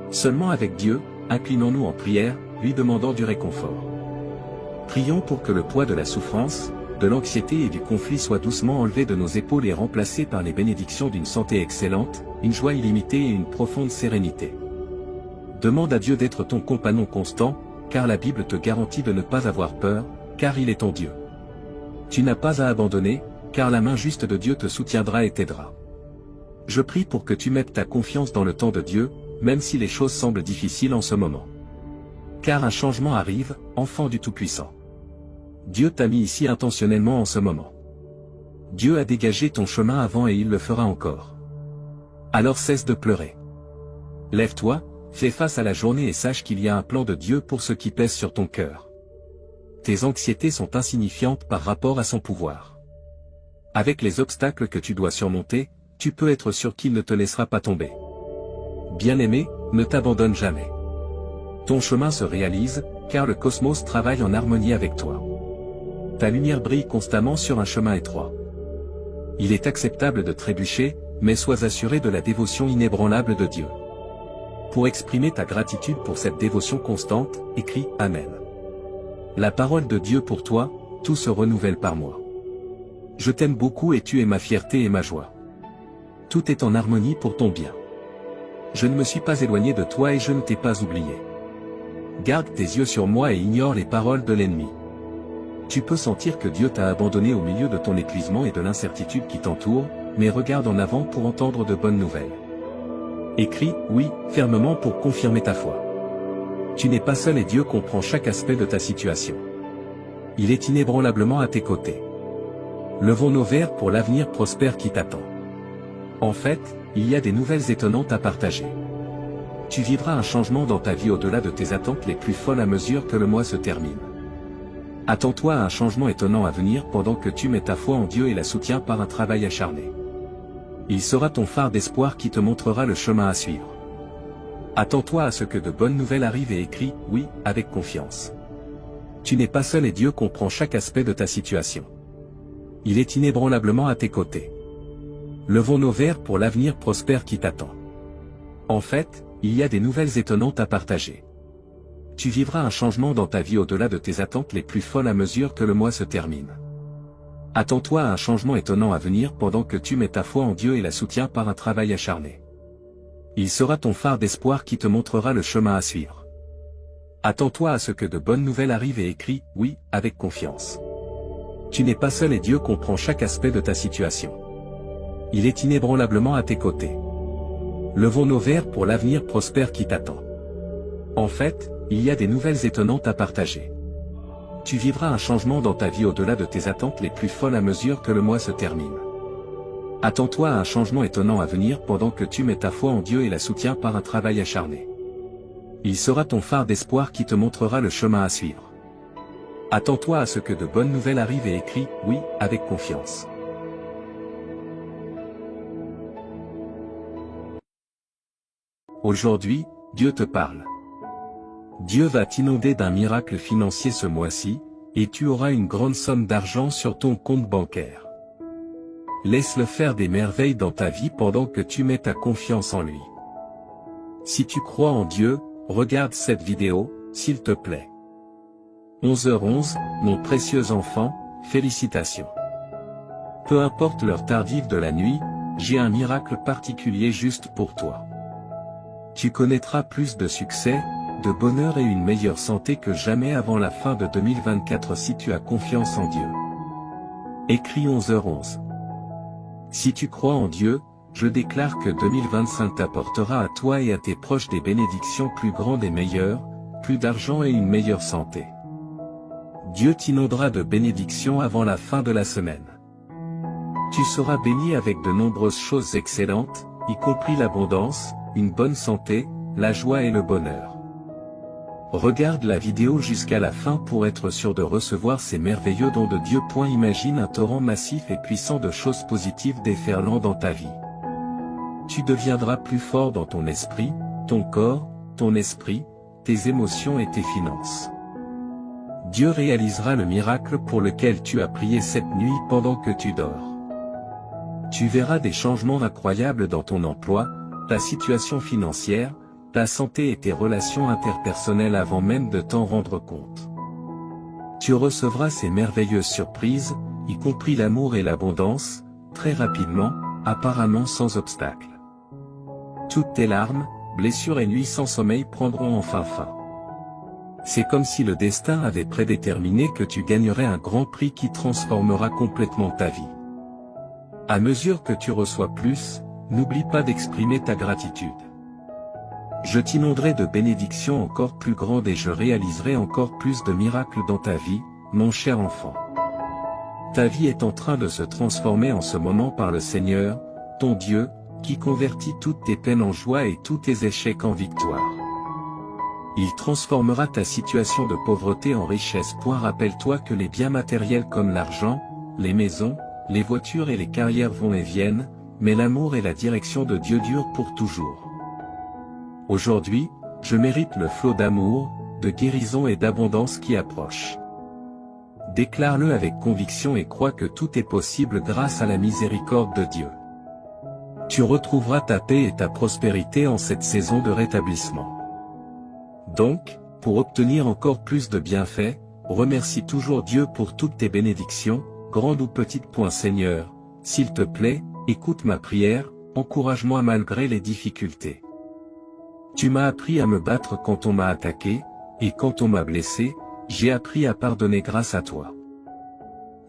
Seulement avec Dieu, inclinons-nous en prière, lui demandant du réconfort. Prions pour que le poids de la souffrance, de l'anxiété et du conflit soit doucement enlevé de nos épaules et remplacé par les bénédictions d'une santé excellente, une joie illimitée et une profonde sérénité. Demande à Dieu d'être ton compagnon constant, car la Bible te garantit de ne pas avoir peur, car il est ton Dieu. Tu n'as pas à abandonner, car la main juste de Dieu te soutiendra et t'aidera. Je prie pour que tu mettes ta confiance dans le temps de Dieu, même si les choses semblent difficiles en ce moment. Car un changement arrive, enfant du Tout-Puissant. Dieu t'a mis ici intentionnellement en ce moment. Dieu a dégagé ton chemin avant et il le fera encore. Alors cesse de pleurer. Lève-toi, fais face à la journée et sache qu'il y a un plan de Dieu pour ce qui pèse sur ton cœur. Tes anxiétés sont insignifiantes par rapport à son pouvoir. Avec les obstacles que tu dois surmonter, tu peux être sûr qu'il ne te laissera pas tomber. Bien-aimé, ne t'abandonne jamais. Ton chemin se réalise, car le cosmos travaille en harmonie avec toi. Ta lumière brille constamment sur un chemin étroit. Il est acceptable de trébucher, mais sois assuré de la dévotion inébranlable de Dieu. Pour exprimer ta gratitude pour cette dévotion constante, écris « Amen ». La parole de Dieu pour toi, tout se renouvelle par moi. Je t'aime beaucoup et tu es ma fierté et ma joie. Tout est en harmonie pour ton bien. Je ne me suis pas éloigné de toi et je ne t'ai pas oublié. Garde tes yeux sur moi et ignore les paroles de l'ennemi. Tu peux sentir que Dieu t'a abandonné au milieu de ton épuisement et de l'incertitude qui t'entoure, mais regarde en avant pour entendre de bonnes nouvelles. Écris « Oui » fermement pour confirmer ta foi. Tu n'es pas seul et Dieu comprend chaque aspect de ta situation. Il est inébranlablement à tes côtés. Levons nos verres pour l'avenir prospère qui t'attend. En fait, il y a des nouvelles étonnantes à partager. Tu vivras un changement dans ta vie au-delà de tes attentes les plus folles à mesure que le mois se termine. Attends-toi à un changement étonnant à venir pendant que tu mets ta foi en Dieu et la soutiens par un travail acharné. Il sera ton phare d'espoir qui te montrera le chemin à suivre. Attends-toi à ce que de bonnes nouvelles arrivent et écris « Oui » avec confiance. Tu n'es pas seul et Dieu comprend chaque aspect de ta situation. Il est inébranlablement à tes côtés. Levons nos verres pour l'avenir prospère qui t'attend. En fait, il y a des nouvelles étonnantes à partager. Tu vivras un changement dans ta vie au-delà de tes attentes les plus folles à mesure que le mois se termine. Attends-toi à un changement étonnant à venir pendant que tu mets ta foi en Dieu et la soutiens par un travail acharné. Il sera ton phare d'espoir qui te montrera le chemin à suivre. Attends-toi à ce que de bonnes nouvelles arrivent et écris « Oui » avec confiance. Tu n'es pas seul et Dieu comprend chaque aspect de ta situation. Il est inébranlablement à tes côtés. Levons nos verres pour l'avenir prospère qui t'attend. En fait, il y a des nouvelles étonnantes à partager. Tu vivras un changement dans ta vie au-delà de tes attentes les plus folles à mesure que le mois se termine. Attends-toi à un changement étonnant à venir pendant que tu mets ta foi en Dieu et la soutiens par un travail acharné. Il sera ton phare d'espoir qui te montrera le chemin à suivre. Attends-toi à ce que de bonnes nouvelles arrivent et écris « Oui » avec confiance. Aujourd'hui, Dieu te parle. Dieu va t'inonder d'un miracle financier ce mois-ci, et tu auras une grande somme d'argent sur ton compte bancaire. Laisse-le faire des merveilles dans ta vie pendant que tu mets ta confiance en lui. Si tu crois en Dieu, regarde cette vidéo, s'il te plaît. 11h11, mon précieux enfant, félicitations. Peu importe l'heure tardive de la nuit, j'ai un miracle particulier juste pour toi. Tu connaîtras plus de succès, de bonheur et une meilleure santé que jamais avant la fin de 2024 si tu as confiance en Dieu. Écrit 11h11. Si tu crois en Dieu, je déclare que 2025 t'apportera à toi et à tes proches des bénédictions plus grandes et meilleures, plus d'argent et une meilleure santé. Dieu t'inondera de bénédictions avant la fin de la semaine. Tu seras béni avec de nombreuses choses excellentes, y compris l'abondance, une bonne santé, la joie et le bonheur. Regarde la vidéo jusqu'à la fin pour être sûr de recevoir ces merveilleux dons de Dieu. Imagine un torrent massif et puissant de choses positives déferlant dans ta vie. Tu deviendras plus fort dans ton esprit, ton corps, ton esprit, tes émotions et tes finances. Dieu réalisera le miracle pour lequel tu as prié cette nuit pendant que tu dors. Tu verras des changements incroyables dans ton emploi, ta situation financière, ta santé et tes relations interpersonnelles avant même de t'en rendre compte. Tu recevras ces merveilleuses surprises, y compris l'amour et l'abondance, très rapidement, apparemment sans obstacle. Toutes tes larmes, blessures et nuits sans sommeil prendront enfin fin. C'est comme si le destin avait prédéterminé que tu gagnerais un grand prix qui transformera complètement ta vie. À mesure que tu reçois plus, n'oublie pas d'exprimer ta gratitude. Je t'inonderai de bénédictions encore plus grandes et je réaliserai encore plus de miracles dans ta vie, mon cher enfant. Ta vie est en train de se transformer en ce moment par le Seigneur, ton Dieu, qui convertit toutes tes peines en joie et tous tes échecs en victoire. Il transformera ta situation de pauvreté en richesse. Rappelle-toi que les biens matériels comme l'argent, les maisons, les voitures et les carrières vont et viennent, mais l'amour et la direction de Dieu durent pour toujours. Aujourd'hui, je mérite le flot d'amour, de guérison et d'abondance qui approche. Déclare-le avec conviction et crois que tout est possible grâce à la miséricorde de Dieu. Tu retrouveras ta paix et ta prospérité en cette saison de rétablissement. Donc, pour obtenir encore plus de bienfaits, remercie toujours Dieu pour toutes tes bénédictions, grandes ou petites. Seigneur, s'il te plaît, écoute ma prière, encourage-moi malgré les difficultés. Tu m'as appris à me battre quand on m'a attaqué, et quand on m'a blessé, j'ai appris à pardonner grâce à toi.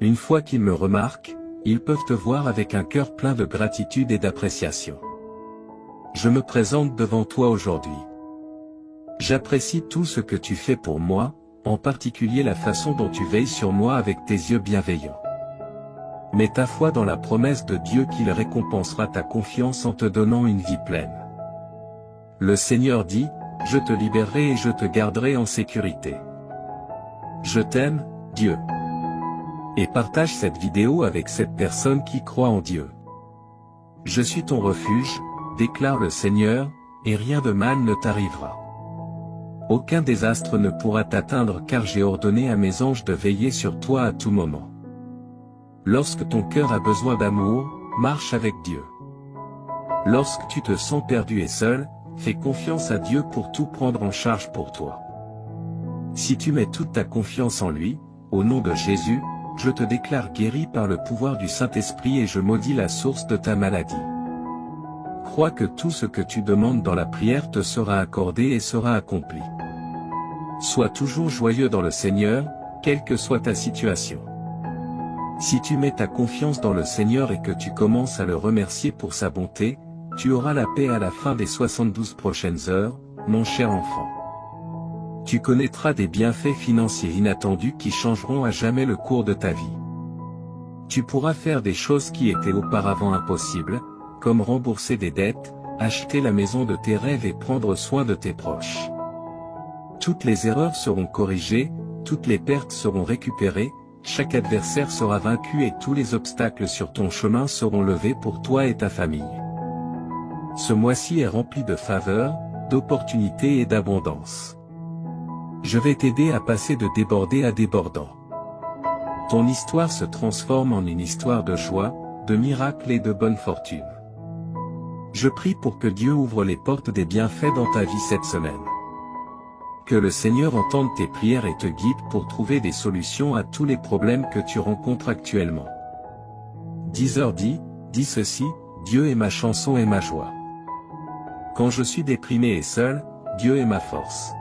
Une fois qu'ils me remarquent, ils peuvent te voir avec un cœur plein de gratitude et d'appréciation. Je me présente devant toi aujourd'hui. J'apprécie tout ce que tu fais pour moi, en particulier la façon dont tu veilles sur moi avec tes yeux bienveillants. Mets ta foi dans la promesse de Dieu qu'il récompensera ta confiance en te donnant une vie pleine. Le Seigneur dit, je te libérerai et je te garderai en sécurité. Je t'aime, Dieu. Et partage cette vidéo avec cette personne qui croit en Dieu. Je suis ton refuge, déclare le Seigneur, et rien de mal ne t'arrivera. Aucun désastre ne pourra t'atteindre car j'ai ordonné à mes anges de veiller sur toi à tout moment. Lorsque ton cœur a besoin d'amour, marche avec Dieu. Lorsque tu te sens perdu et seul, fais confiance à Dieu pour tout prendre en charge pour toi. Si tu mets toute ta confiance en lui, au nom de Jésus, je te déclare guéri par le pouvoir du Saint-Esprit et je maudis la source de ta maladie. Crois que tout ce que tu demandes dans la prière te sera accordé et sera accompli. Sois toujours joyeux dans le Seigneur, quelle que soit ta situation. Si tu mets ta confiance dans le Seigneur et que tu commences à le remercier pour sa bonté, tu auras la paix à la fin des 72 prochaines heures, mon cher enfant. Tu connaîtras des bienfaits financiers inattendus qui changeront à jamais le cours de ta vie. Tu pourras faire des choses qui étaient auparavant impossibles, comme rembourser des dettes, acheter la maison de tes rêves et prendre soin de tes proches. Toutes les erreurs seront corrigées, toutes les pertes seront récupérées, chaque adversaire sera vaincu et tous les obstacles sur ton chemin seront levés pour toi et ta famille. Ce mois-ci est rempli de faveurs, d'opportunités et d'abondance. Je vais t'aider à passer de débordé à débordant. Ton histoire se transforme en une histoire de joie, de miracles et de bonne fortune. Je prie pour que Dieu ouvre les portes des bienfaits dans ta vie cette semaine. Que le Seigneur entende tes prières et te guide pour trouver des solutions à tous les problèmes que tu rencontres actuellement. 10h10, dis ceci, Dieu est ma chanson et ma joie. Quand je suis déprimé et seul, Dieu est ma force.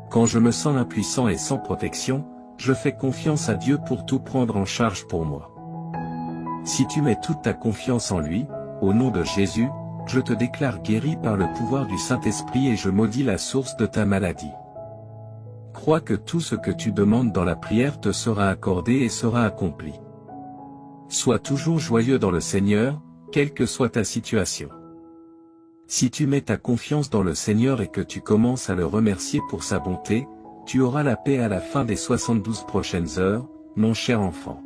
Quand je me sens impuissant et sans protection, je fais confiance à Dieu pour tout prendre en charge pour moi. Si tu mets toute ta confiance en lui, au nom de Jésus, je te déclare guéri par le pouvoir du Saint-Esprit et je maudis la source de ta maladie. Crois que tout ce que tu demandes dans la prière te sera accordé et sera accompli. Sois toujours joyeux dans le Seigneur, quelle que soit ta situation. Si tu mets ta confiance dans le Seigneur et que tu commences à le remercier pour sa bonté, tu auras la paix à la fin des 72 prochaines heures, mon cher enfant.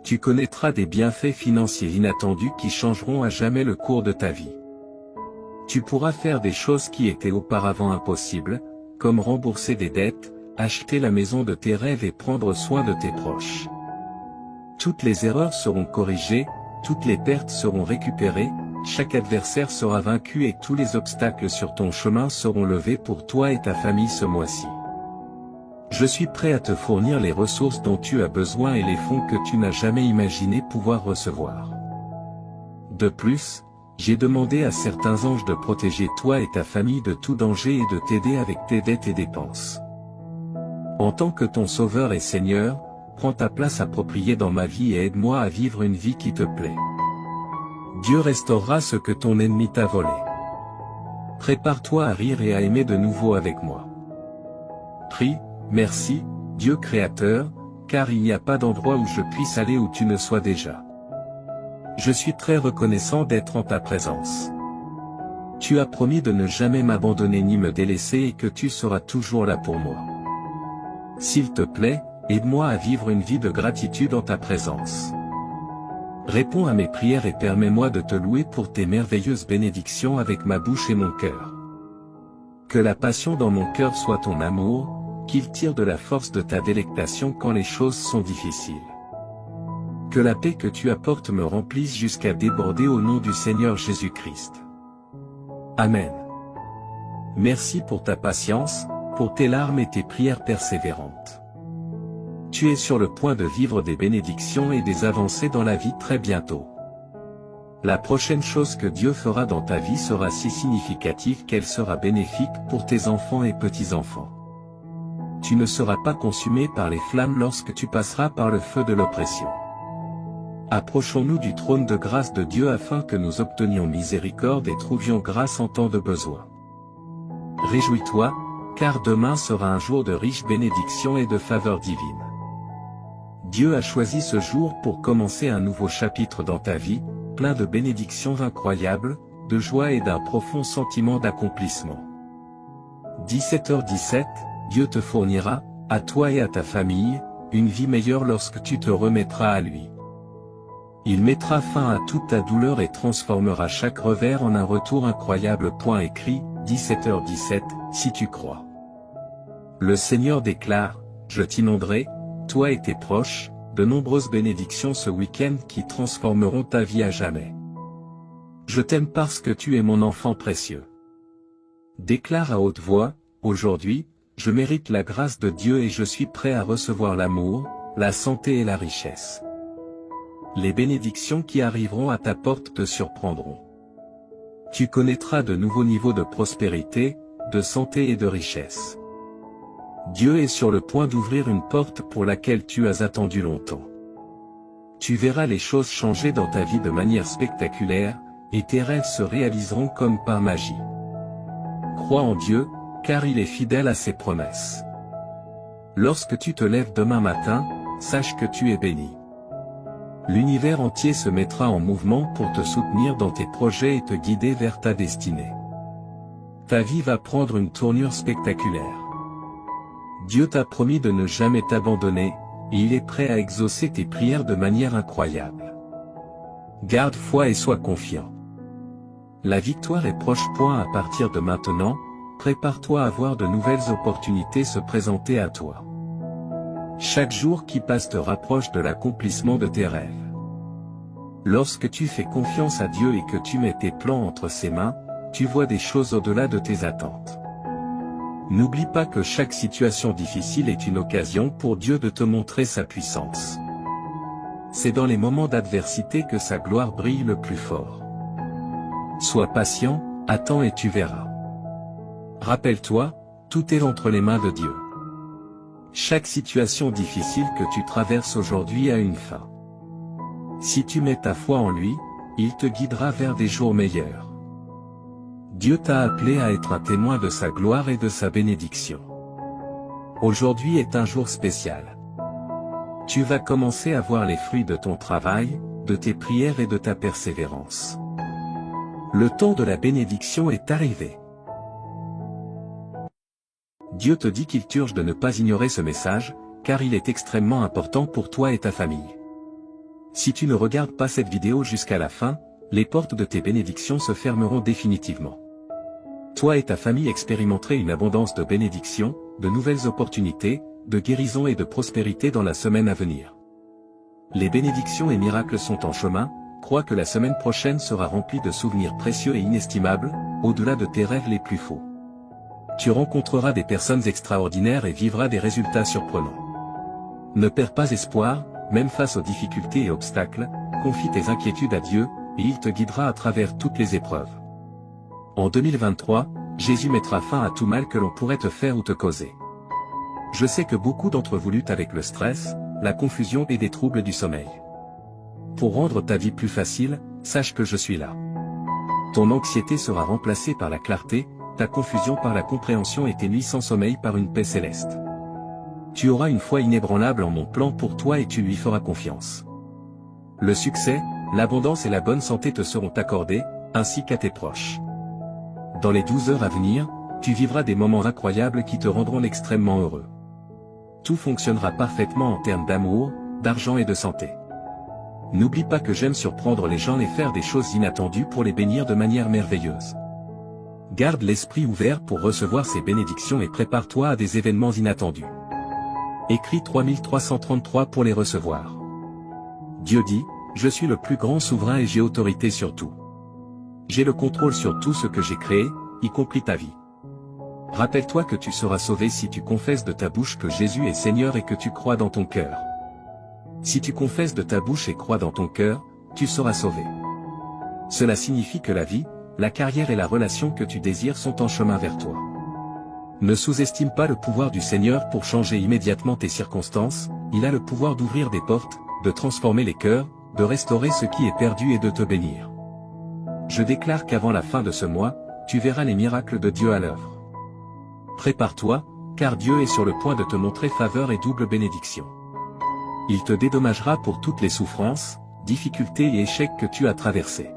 Tu connaîtras des bienfaits financiers inattendus qui changeront à jamais le cours de ta vie. Tu pourras faire des choses qui étaient auparavant impossibles, comme rembourser des dettes, acheter la maison de tes rêves et prendre soin de tes proches. Toutes les erreurs seront corrigées, toutes les pertes seront récupérées, chaque adversaire sera vaincu et tous les obstacles sur ton chemin seront levés pour toi et ta famille ce mois-ci. Je suis prêt à te fournir les ressources dont tu as besoin et les fonds que tu n'as jamais imaginé pouvoir recevoir. De plus, j'ai demandé à certains anges de protéger toi et ta famille de tout danger et de t'aider avec tes dettes et dépenses. En tant que ton Sauveur et Seigneur, prends ta place appropriée dans ma vie et aide-moi à vivre une vie qui te plaît. Dieu restaurera ce que ton ennemi t'a volé. Prépare-toi à rire et à aimer de nouveau avec moi. Prie, merci, Dieu Créateur, car il n'y a pas d'endroit où je puisse aller où tu ne sois déjà. Je suis très reconnaissant d'être en ta présence. Tu as promis de ne jamais m'abandonner ni me délaisser et que tu seras toujours là pour moi. S'il te plaît, aide-moi à vivre une vie de gratitude en ta présence. Réponds à mes prières et permets-moi de te louer pour tes merveilleuses bénédictions avec ma bouche et mon cœur. Que la passion dans mon cœur soit ton amour, qu'il tire de la force de ta délectation quand les choses sont difficiles. Que la paix que tu apportes me remplisse jusqu'à déborder au nom du Seigneur Jésus-Christ. Amen. Merci pour ta patience, pour tes larmes et tes prières persévérantes. Tu es sur le point de vivre des bénédictions et des avancées dans la vie très bientôt. La prochaine chose que Dieu fera dans ta vie sera si significative qu'elle sera bénéfique pour tes enfants et petits-enfants. Tu ne seras pas consumé par les flammes lorsque tu passeras par le feu de l'oppression. Approchons-nous du trône de grâce de Dieu afin que nous obtenions miséricorde et trouvions grâce en temps de besoin. Réjouis-toi, car demain sera un jour de riches bénédictions et de faveurs divines. Dieu a choisi ce jour pour commencer un nouveau chapitre dans ta vie, plein de bénédictions incroyables, de joie et d'un profond sentiment d'accomplissement. 17h17, Dieu te fournira, à toi et à ta famille, une vie meilleure lorsque tu te remettras à lui. Il mettra fin à toute ta douleur et transformera chaque revers en un retour incroyable. Écrit, 17h17, si tu crois. Le Seigneur déclare, je t'inonderai, toi et tes proches, de nombreuses bénédictions ce week-end qui transformeront ta vie à jamais. Je t'aime parce que tu es mon enfant précieux. Déclare à haute voix, aujourd'hui, je mérite la grâce de Dieu et je suis prêt à recevoir l'amour, la santé et la richesse. Les bénédictions qui arriveront à ta porte te surprendront. Tu connaîtras de nouveaux niveaux de prospérité, de santé et de richesse. Dieu est sur le point d'ouvrir une porte pour laquelle tu as attendu longtemps. Tu verras les choses changer dans ta vie de manière spectaculaire, et tes rêves se réaliseront comme par magie. Crois en Dieu, car il est fidèle à ses promesses. Lorsque tu te lèves demain matin, sache que tu es béni. L'univers entier se mettra en mouvement pour te soutenir dans tes projets et te guider vers ta destinée. Ta vie va prendre une tournure spectaculaire. Dieu t'a promis de ne jamais t'abandonner, et il est prêt à exaucer tes prières de manière incroyable. Garde foi et sois confiant. La victoire est proche. À partir de maintenant, prépare-toi à voir de nouvelles opportunités se présenter à toi. Chaque jour qui passe te rapproche de l'accomplissement de tes rêves. Lorsque tu fais confiance à Dieu et que tu mets tes plans entre ses mains, tu vois des choses au-delà de tes attentes. N'oublie pas que chaque situation difficile est une occasion pour Dieu de te montrer sa puissance. C'est dans les moments d'adversité que sa gloire brille le plus fort. Sois patient, attends et tu verras. Rappelle-toi, tout est entre les mains de Dieu. Chaque situation difficile que tu traverses aujourd'hui a une fin. Si tu mets ta foi en lui, il te guidera vers des jours meilleurs. Dieu t'a appelé à être un témoin de sa gloire et de sa bénédiction. Aujourd'hui est un jour spécial. Tu vas commencer à voir les fruits de ton travail, de tes prières et de ta persévérance. Le temps de la bénédiction est arrivé. Dieu te dit qu'il t'urge de ne pas ignorer ce message, car il est extrêmement important pour toi et ta famille. Si tu ne regardes pas cette vidéo jusqu'à la fin, les portes de tes bénédictions se fermeront définitivement. Toi et ta famille expérimenterez une abondance de bénédictions, de nouvelles opportunités, de guérison et de prospérité dans la semaine à venir. Les bénédictions et miracles sont en chemin. Crois que la semaine prochaine sera remplie de souvenirs précieux et inestimables, au-delà de tes rêves les plus faux. Tu rencontreras des personnes extraordinaires et vivras des résultats surprenants. Ne perds pas espoir, même face aux difficultés et obstacles, confie tes inquiétudes à Dieu, et il te guidera à travers toutes les épreuves. En 2023, Jésus mettra fin à tout mal que l'on pourrait te faire ou te causer. Je sais que beaucoup d'entre vous luttent avec le stress, la confusion et des troubles du sommeil. Pour rendre ta vie plus facile, sache que je suis là. Ton anxiété sera remplacée par la clarté, ta confusion par la compréhension et tes nuits sans sommeil par une paix céleste. Tu auras une foi inébranlable en mon plan pour toi et tu lui feras confiance. Le succès, l'abondance et la bonne santé te seront accordés, ainsi qu'à tes proches. Dans les 12 heures à venir, tu vivras des moments incroyables qui te rendront extrêmement heureux. Tout fonctionnera parfaitement en termes d'amour, d'argent et de santé. N'oublie pas que j'aime surprendre les gens et faire des choses inattendues pour les bénir de manière merveilleuse. Garde l'esprit ouvert pour recevoir ces bénédictions et prépare-toi à des événements inattendus. Écris 3333 pour les recevoir. Dieu dit, je suis le plus grand souverain et j'ai autorité sur tout. J'ai le contrôle sur tout ce que j'ai créé, y compris ta vie. Rappelle-toi que tu seras sauvé si tu confesses de ta bouche que Jésus est Seigneur et que tu crois dans ton cœur. Si tu confesses de ta bouche et crois dans ton cœur, tu seras sauvé. Cela signifie que la vie, la carrière et la relation que tu désires sont en chemin vers toi. Ne sous-estime pas le pouvoir du Seigneur pour changer immédiatement tes circonstances, il a le pouvoir d'ouvrir des portes, de transformer les cœurs, de restaurer ce qui est perdu et de te bénir. Je déclare qu'avant la fin de ce mois, tu verras les miracles de Dieu à l'œuvre. Prépare-toi, car Dieu est sur le point de te montrer faveur et double bénédiction. Il te dédommagera pour toutes les souffrances, difficultés et échecs que tu as traversés.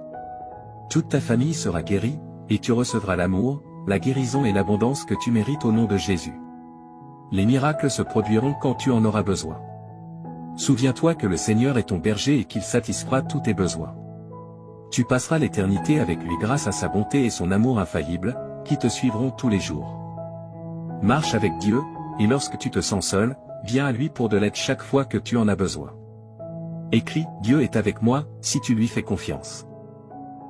Toute ta famille sera guérie, et tu recevras l'amour, la guérison et l'abondance que tu mérites au nom de Jésus. Les miracles se produiront quand tu en auras besoin. Souviens-toi que le Seigneur est ton berger et qu'il satisfera tous tes besoins. Tu passeras l'éternité avec lui grâce à sa bonté et son amour infaillible, qui te suivront tous les jours. Marche avec Dieu, et lorsque tu te sens seul, viens à lui pour de l'aide chaque fois que tu en as besoin. Écris, Dieu est avec moi, si tu lui fais confiance.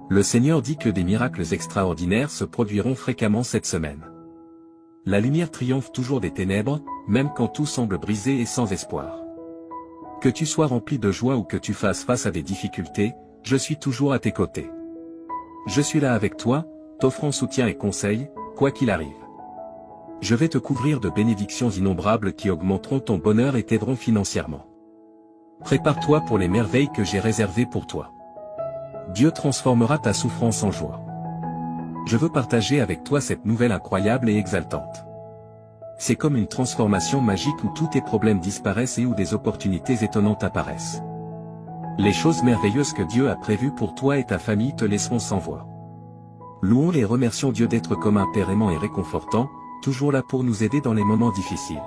Le Seigneur dit que des miracles extraordinaires se produiront fréquemment cette semaine. La lumière triomphe toujours des ténèbres, même quand tout semble brisé et sans espoir. Que tu sois rempli de joie ou que tu fasses face à des difficultés, je suis toujours à tes côtés. Je suis là avec toi, t'offrant soutien et conseil, quoi qu'il arrive. Je vais te couvrir de bénédictions innombrables qui augmenteront ton bonheur et t'aideront financièrement. Prépare-toi pour les merveilles que j'ai réservées pour toi. Dieu transformera ta souffrance en joie. Je veux partager avec toi cette nouvelle incroyable et exaltante. C'est comme une transformation magique où tous tes problèmes disparaissent et où des opportunités étonnantes apparaissent. Les choses merveilleuses que Dieu a prévues pour toi et ta famille te laisseront sans voix. Louons et remercions Dieu d'être comme un Père aimant et réconfortant, toujours là pour nous aider dans les moments difficiles.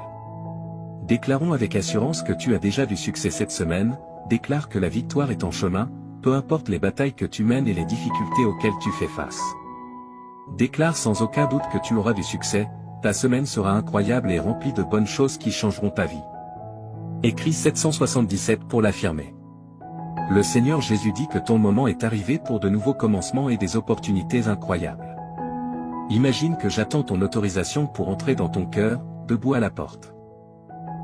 Déclarons avec assurance que tu as déjà du succès cette semaine, déclare que la victoire est en chemin, peu importe les batailles que tu mènes et les difficultés auxquelles tu fais face. Déclare sans aucun doute que tu auras du succès, ta semaine sera incroyable et remplie de bonnes choses qui changeront ta vie. Écrit 777 pour l'affirmer. Le Seigneur Jésus dit que ton moment est arrivé pour de nouveaux commencements et des opportunités incroyables. Imagine que j'attends ton autorisation pour entrer dans ton cœur, debout à la porte.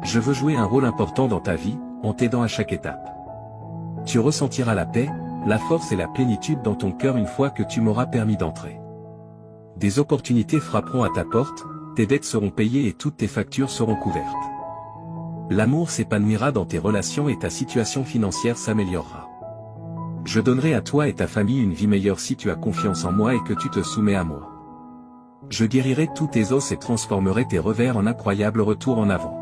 Je veux jouer un rôle important dans ta vie, en t'aidant à chaque étape. Tu ressentiras la paix, la force et la plénitude dans ton cœur une fois que tu m'auras permis d'entrer. Des opportunités frapperont à ta porte, tes dettes seront payées et toutes tes factures seront couvertes. L'amour s'épanouira dans tes relations et ta situation financière s'améliorera. Je donnerai à toi et ta famille une vie meilleure si tu as confiance en moi et que tu te soumets à moi. Je guérirai tous tes os et transformerai tes revers en incroyables retours en avant.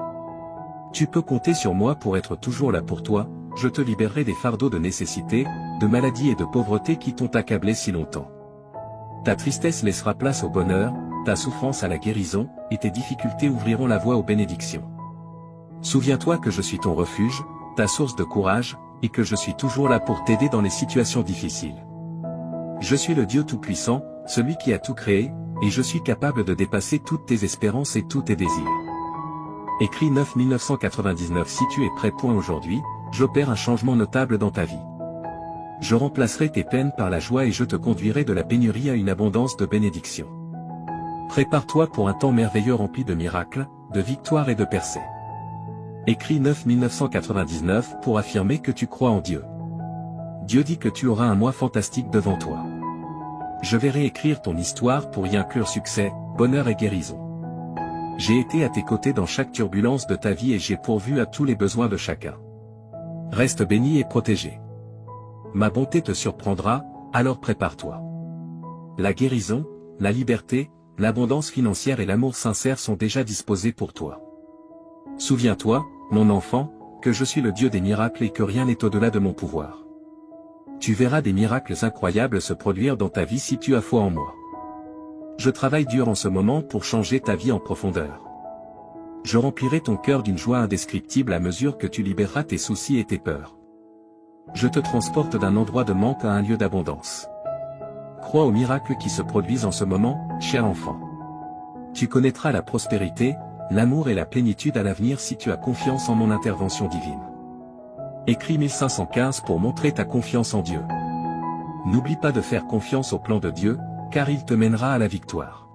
Tu peux compter sur moi pour être toujours là pour toi, je te libérerai des fardeaux de nécessité, de maladie et de pauvreté qui t'ont accablé si longtemps. Ta tristesse laissera place au bonheur, ta souffrance à la guérison, et tes difficultés ouvriront la voie aux bénédictions. Souviens-toi que je suis ton refuge, ta source de courage, et que je suis toujours là pour t'aider dans les situations difficiles. Je suis le Dieu Tout-Puissant, celui qui a tout créé, et je suis capable de dépasser toutes tes espérances et tous tes désirs. Écrit 9-1999. Si tu es prêt. Aujourd'hui, j'opère un changement notable dans ta vie. Je remplacerai tes peines par la joie et je te conduirai de la pénurie à une abondance de bénédictions. Prépare-toi pour un temps merveilleux rempli de miracles, de victoires et de percées. Écrit 9-1999 pour affirmer que tu crois en Dieu. Dieu dit que tu auras un mois fantastique devant toi. Je vais réécrire ton histoire pour y inclure succès, bonheur et guérison. J'ai été à tes côtés dans chaque turbulence de ta vie et j'ai pourvu à tous les besoins de chacun. Reste béni et protégé. Ma bonté te surprendra, alors prépare-toi. La guérison, la liberté, l'abondance financière et l'amour sincère sont déjà disposés pour toi. Souviens-toi, mon enfant, que je suis le Dieu des miracles et que rien n'est au-delà de mon pouvoir. Tu verras des miracles incroyables se produire dans ta vie si tu as foi en moi. Je travaille dur en ce moment pour changer ta vie en profondeur. Je remplirai ton cœur d'une joie indescriptible à mesure que tu libéreras tes soucis et tes peurs. Je te transporte d'un endroit de manque à un lieu d'abondance. Crois aux miracles qui se produisent en ce moment, cher enfant. Tu connaîtras la prospérité, l'amour et la plénitude à l'avenir si tu as confiance en mon intervention divine. Écrit 1515 pour montrer ta confiance en Dieu. N'oublie pas de faire confiance au plan de Dieu, car il te mènera à la victoire.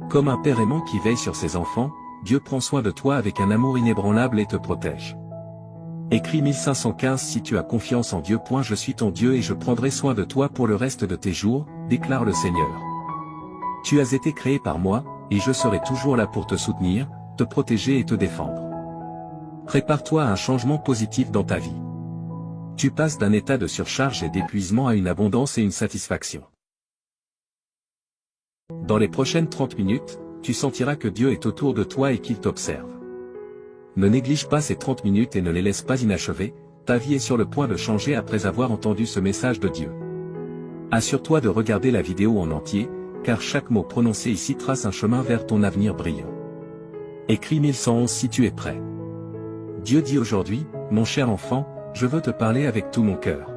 Comme un père aimant qui veille sur ses enfants, Dieu prend soin de toi avec un amour inébranlable et te protège. Écrit 1515 Si tu as confiance en Dieu. Je suis ton Dieu et je prendrai soin de toi pour le reste de tes jours, déclare le Seigneur. Tu as été créé par moi, et je serai toujours là pour te soutenir, te protéger et te défendre. Prépare-toi à un changement positif dans ta vie. Tu passes d'un état de surcharge et d'épuisement à une abondance et une satisfaction. Dans les prochaines 30 minutes, tu sentiras que Dieu est autour de toi et qu'il t'observe. Ne néglige pas ces 30 minutes et ne les laisse pas inachevées, ta vie est sur le point de changer après avoir entendu ce message de Dieu. Assure-toi de regarder la vidéo en entier, car chaque mot prononcé ici trace un chemin vers ton avenir brillant. Écrit 1111 Si tu es prêt. Dieu dit aujourd'hui, mon cher enfant, je veux te parler avec tout mon cœur.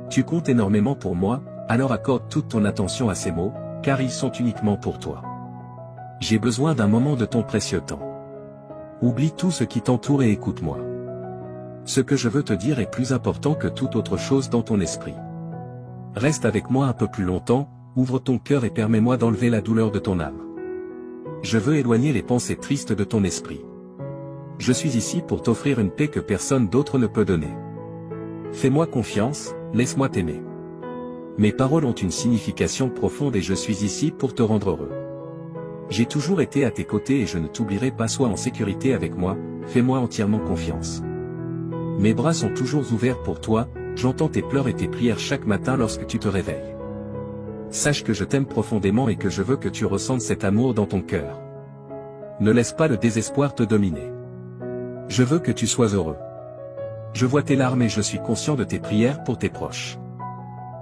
Tu comptes énormément pour moi, alors accorde toute ton attention à ces mots, car ils sont uniquement pour toi. J'ai besoin d'un moment de ton précieux temps. Oublie tout ce qui t'entoure et écoute-moi. Ce que je veux te dire est plus important que toute autre chose dans ton esprit. Reste avec moi un peu plus longtemps, ouvre ton cœur et permets-moi d'enlever la douleur de ton âme. Je veux éloigner les pensées tristes de ton esprit. Je suis ici pour t'offrir une paix que personne d'autre ne peut donner. Fais-moi confiance, laisse-moi t'aimer. Mes paroles ont une signification profonde et je suis ici pour te rendre heureux. J'ai toujours été à tes côtés et je ne t'oublierai pas. Sois en sécurité avec moi, fais-moi entièrement confiance. Mes bras sont toujours ouverts pour toi, j'entends tes pleurs et tes prières chaque matin lorsque tu te réveilles. Sache que je t'aime profondément et que je veux que tu ressentes cet amour dans ton cœur. Ne laisse pas le désespoir te dominer. Je veux que tu sois heureux. Je vois tes larmes et je suis conscient de tes prières pour tes proches.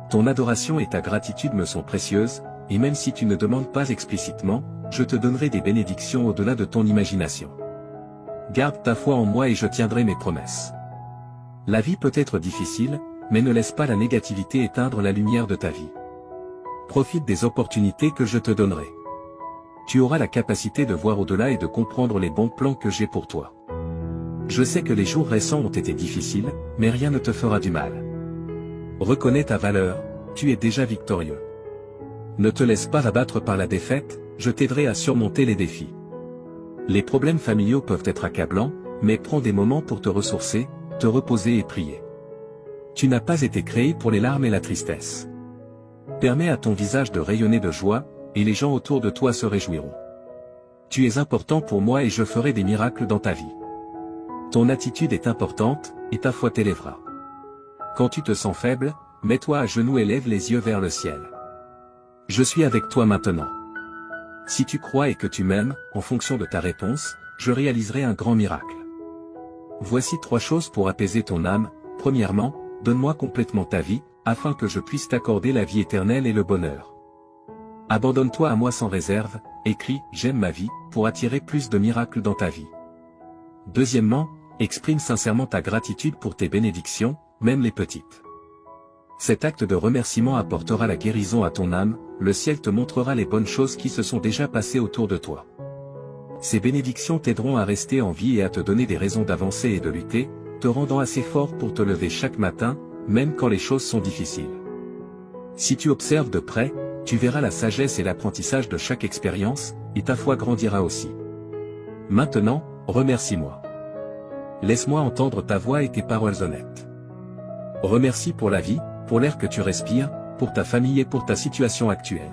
Ton adoration et ta gratitude me sont précieuses, et même si tu ne demandes pas explicitement, je te donnerai des bénédictions au-delà de ton imagination. Garde ta foi en moi et je tiendrai mes promesses. La vie peut être difficile, mais ne laisse pas la négativité éteindre la lumière de ta vie. Profite des opportunités que je te donnerai. Tu auras la capacité de voir au-delà et de comprendre les bons plans que j'ai pour toi. Je sais que les jours récents ont été difficiles, mais rien ne te fera du mal. Reconnais ta valeur, tu es déjà victorieux. Ne te laisse pas abattre par la défaite, je t'aiderai à surmonter les défis. Les problèmes familiaux peuvent être accablants, mais prends des moments pour te ressourcer, te reposer et prier. Tu n'as pas été créé pour les larmes et la tristesse. Permets à ton visage de rayonner de joie, et les gens autour de toi se réjouiront. Tu es important pour moi et je ferai des miracles dans ta vie. Ton attitude est importante, et ta foi t'élèvera. Quand tu te sens faible, mets-toi à genoux et lève les yeux vers le ciel. Je suis avec toi maintenant. Si tu crois et que tu m'aimes, en fonction de ta réponse, je réaliserai un grand miracle. Voici 3 choses pour apaiser ton âme. Premièrement, donne-moi complètement ta vie, afin que je puisse t'accorder la vie éternelle et le bonheur. Abandonne-toi à moi sans réserve, écris « J'aime ma vie » pour attirer plus de miracles dans ta vie. Deuxièmement, exprime sincèrement ta gratitude pour tes bénédictions, même les petites. Cet acte de remerciement apportera la guérison à ton âme, le ciel te montrera les bonnes choses qui se sont déjà passées autour de toi. Ces bénédictions t'aideront à rester en vie et à te donner des raisons d'avancer et de lutter, te rendant assez fort pour te lever chaque matin, même quand les choses sont difficiles. Si tu observes de près, tu verras la sagesse et l'apprentissage de chaque expérience, et ta foi grandira aussi. Maintenant, remercie-moi. Laisse-moi entendre ta voix et tes paroles honnêtes. Remercie pour la vie, pour l'air que tu respires, pour ta famille et pour ta situation actuelle.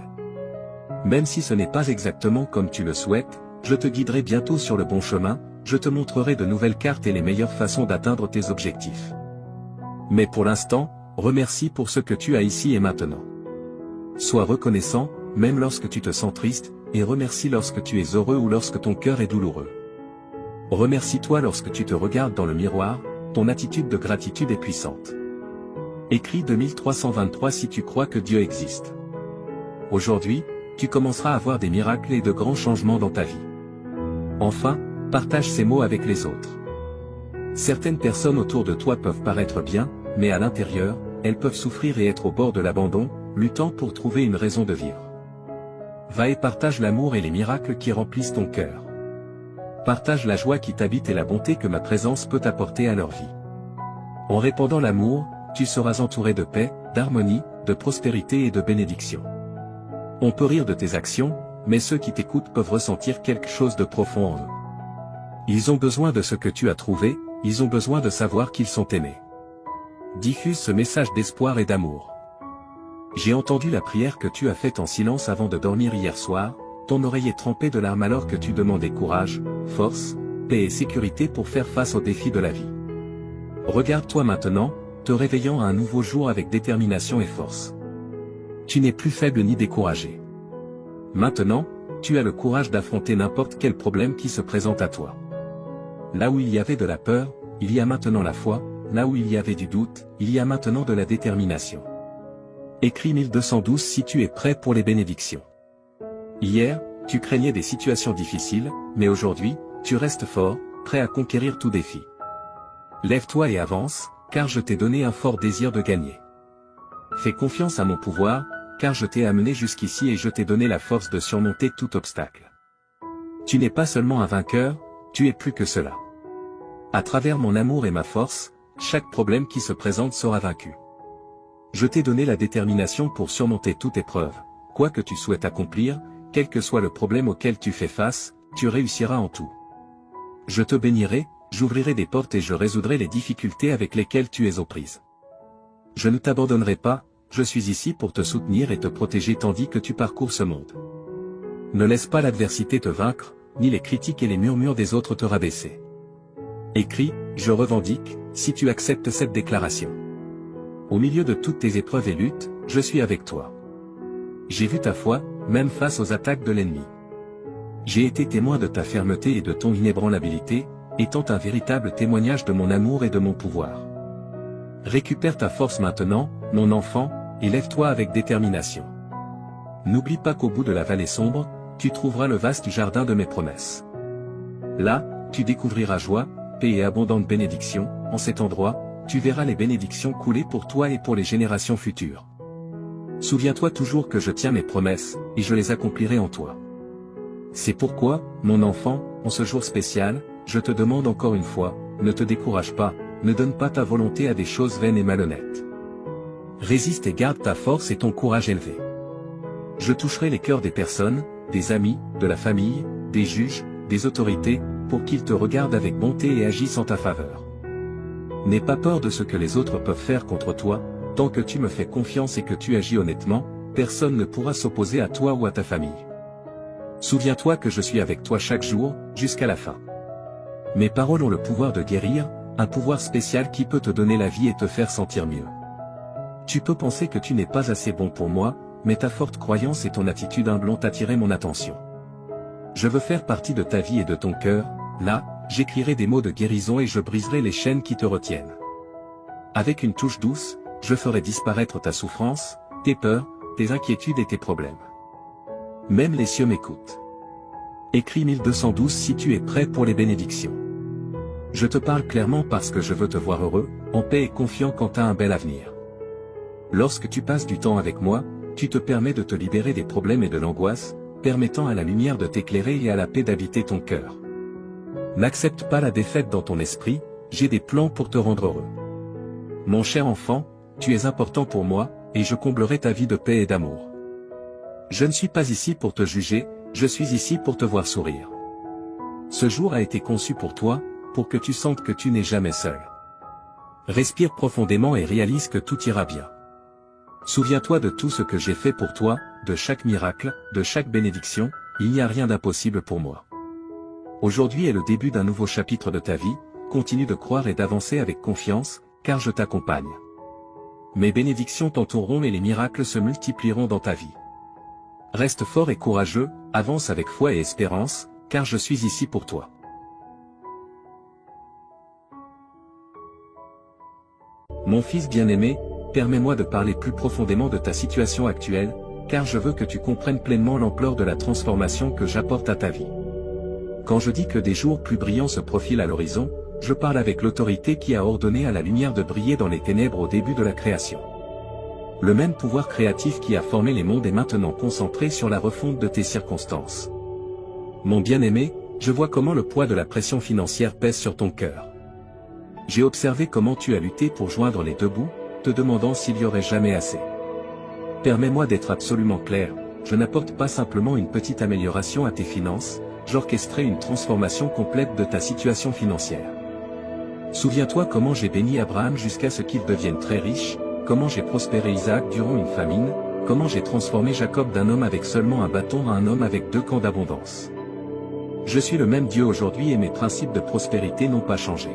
Même si ce n'est pas exactement comme tu le souhaites, je te guiderai bientôt sur le bon chemin, je te montrerai de nouvelles cartes et les meilleures façons d'atteindre tes objectifs. Mais pour l'instant, remercie pour ce que tu as ici et maintenant. Sois reconnaissant, même lorsque tu te sens triste, et remercie lorsque tu es heureux ou lorsque ton cœur est douloureux. Remercie-toi lorsque tu te regardes dans le miroir, ton attitude de gratitude est puissante. Écris 2323 si tu crois que Dieu existe. Aujourd'hui, tu commenceras à voir des miracles et de grands changements dans ta vie. Enfin, partage ces mots avec les autres. Certaines personnes autour de toi peuvent paraître bien, mais à l'intérieur, elles peuvent souffrir et être au bord de l'abandon, luttant pour trouver une raison de vivre. Va et partage l'amour et les miracles qui remplissent ton cœur. Partage la joie qui t'habite et la bonté que ma présence peut apporter à leur vie. En répandant l'amour, tu seras entouré de paix, d'harmonie, de prospérité et de bénédiction. On peut rire de tes actions, mais ceux qui t'écoutent peuvent ressentir quelque chose de profond en eux. Ils ont besoin de ce que tu as trouvé, ils ont besoin de savoir qu'ils sont aimés. Diffuse ce message d'espoir et d'amour. J'ai entendu la prière que tu as faite en silence avant de dormir hier soir, ton oreille est trempée de larmes alors que tu demandais courage, force, paix et sécurité pour faire face aux défis de la vie. Regarde-toi maintenant, te réveillant à un nouveau jour avec détermination et force. Tu n'es plus faible ni découragé. Maintenant, tu as le courage d'affronter n'importe quel problème qui se présente à toi. Là où il y avait de la peur, il y a maintenant la foi, là où il y avait du doute, il y a maintenant de la détermination. Écris 1212 si tu es prêt pour les bénédictions. Hier, tu craignais des situations difficiles, mais aujourd'hui, tu restes fort, prêt à conquérir tout défi. Lève-toi et avance, car je t'ai donné un fort désir de gagner. Fais confiance à mon pouvoir, car je t'ai amené jusqu'ici et je t'ai donné la force de surmonter tout obstacle. Tu n'es pas seulement un vainqueur, tu es plus que cela. À travers mon amour et ma force, chaque problème qui se présente sera vaincu. Je t'ai donné la détermination pour surmonter toute épreuve, quoi que tu souhaites accomplir, quel que soit le problème auquel tu fais face, tu réussiras en tout. Je te bénirai, j'ouvrirai des portes et je résoudrai les difficultés avec lesquelles tu es aux prises. Je ne t'abandonnerai pas, je suis ici pour te soutenir et te protéger tandis que tu parcours ce monde. Ne laisse pas l'adversité te vaincre, ni les critiques et les murmures des autres te rabaisser. Écris, je revendique, si tu acceptes cette déclaration. Au milieu de toutes tes épreuves et luttes, je suis avec toi. J'ai vu ta foi, même face aux attaques de l'ennemi. J'ai été témoin de ta fermeté et de ton inébranlabilité, étant un véritable témoignage de mon amour et de mon pouvoir. Récupère ta force maintenant, mon enfant, et lève-toi avec détermination. N'oublie pas qu'au bout de la vallée sombre, tu trouveras le vaste jardin de mes promesses. Là, tu découvriras joie, paix et abondante bénédiction, en cet endroit, tu verras les bénédictions couler pour toi et pour les générations futures. Souviens-toi toujours que je tiens mes promesses, et je les accomplirai en toi. C'est pourquoi, mon enfant, en ce jour spécial, je te demande encore une fois, ne te décourage pas, ne donne pas ta volonté à des choses vaines et malhonnêtes. Résiste et garde ta force et ton courage élevé. Je toucherai les cœurs des personnes, des amis, de la famille, des juges, des autorités, pour qu'ils te regardent avec bonté et agissent en ta faveur. N'aie pas peur de ce que les autres peuvent faire contre toi, tant que tu me fais confiance et que tu agis honnêtement, personne ne pourra s'opposer à toi ou à ta famille. Souviens-toi que je suis avec toi chaque jour, jusqu'à la fin. Mes paroles ont le pouvoir de guérir, un pouvoir spécial qui peut te donner la vie et te faire sentir mieux. Tu peux penser que tu n'es pas assez bon pour moi, mais ta forte croyance et ton attitude humble ont attiré mon attention. Je veux faire partie de ta vie et de ton cœur, là, j'écrirai des mots de guérison et je briserai les chaînes qui te retiennent. Avec une touche douce, je ferai disparaître ta souffrance, tes peurs, tes inquiétudes et tes problèmes. Même les cieux m'écoutent. Écris 1212 si tu es prêt pour les bénédictions. Je te parle clairement parce que je veux te voir heureux, en paix et confiant quant à un bel avenir. Lorsque tu passes du temps avec moi, tu te permets de te libérer des problèmes et de l'angoisse, permettant à la lumière de t'éclairer et à la paix d'habiter ton cœur. N'accepte pas la défaite dans ton esprit, j'ai des plans pour te rendre heureux. Mon cher enfant, tu es important pour moi, et je comblerai ta vie de paix et d'amour. Je ne suis pas ici pour te juger, je suis ici pour te voir sourire. Ce jour a été conçu pour toi, pour que tu sentes que tu n'es jamais seul. Respire profondément et réalise que tout ira bien. Souviens-toi de tout ce que j'ai fait pour toi, de chaque miracle, de chaque bénédiction, il n'y a rien d'impossible pour moi. Aujourd'hui est le début d'un nouveau chapitre de ta vie, continue de croire et d'avancer avec confiance, car je t'accompagne. Mes bénédictions t'entoureront et les miracles se multiplieront dans ta vie. Reste fort et courageux, avance avec foi et espérance, car je suis ici pour toi. Mon fils bien-aimé, permets-moi de parler plus profondément de ta situation actuelle, car je veux que tu comprennes pleinement l'ampleur de la transformation que j'apporte à ta vie. Quand je dis que des jours plus brillants se profilent à l'horizon, je parle avec l'autorité qui a ordonné à la lumière de briller dans les ténèbres au début de la création. Le même pouvoir créatif qui a formé les mondes est maintenant concentré sur la refonte de tes circonstances. Mon bien-aimé, je vois comment le poids de la pression financière pèse sur ton cœur. J'ai observé comment tu as lutté pour joindre les deux bouts, te demandant s'il y aurait jamais assez. Permets-moi d'être absolument clair, je n'apporte pas simplement une petite amélioration à tes finances, j'orchestrerai une transformation complète de ta situation financière. Souviens-toi comment j'ai béni Abraham jusqu'à ce qu'il devienne très riche, comment j'ai prospéré Isaac durant une famine, comment j'ai transformé Jacob d'un homme avec seulement un bâton à un homme avec 2 camps d'abondance. Je suis le même Dieu aujourd'hui et mes principes de prospérité n'ont pas changé.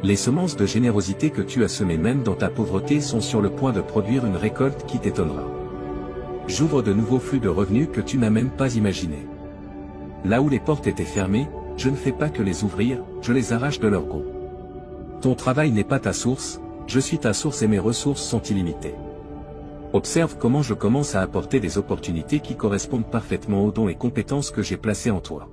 Les semences de générosité que tu as semées même dans ta pauvreté sont sur le point de produire une récolte qui t'étonnera. J'ouvre de nouveaux flux de revenus que tu n'as même pas imaginés. Là où les portes étaient fermées, je ne fais pas que les ouvrir, je les arrache de leur gonds. Ton travail n'est pas ta source, je suis ta source et mes ressources sont illimitées. Observe comment je commence à apporter des opportunités qui correspondent parfaitement aux dons et compétences que j'ai placés en toi.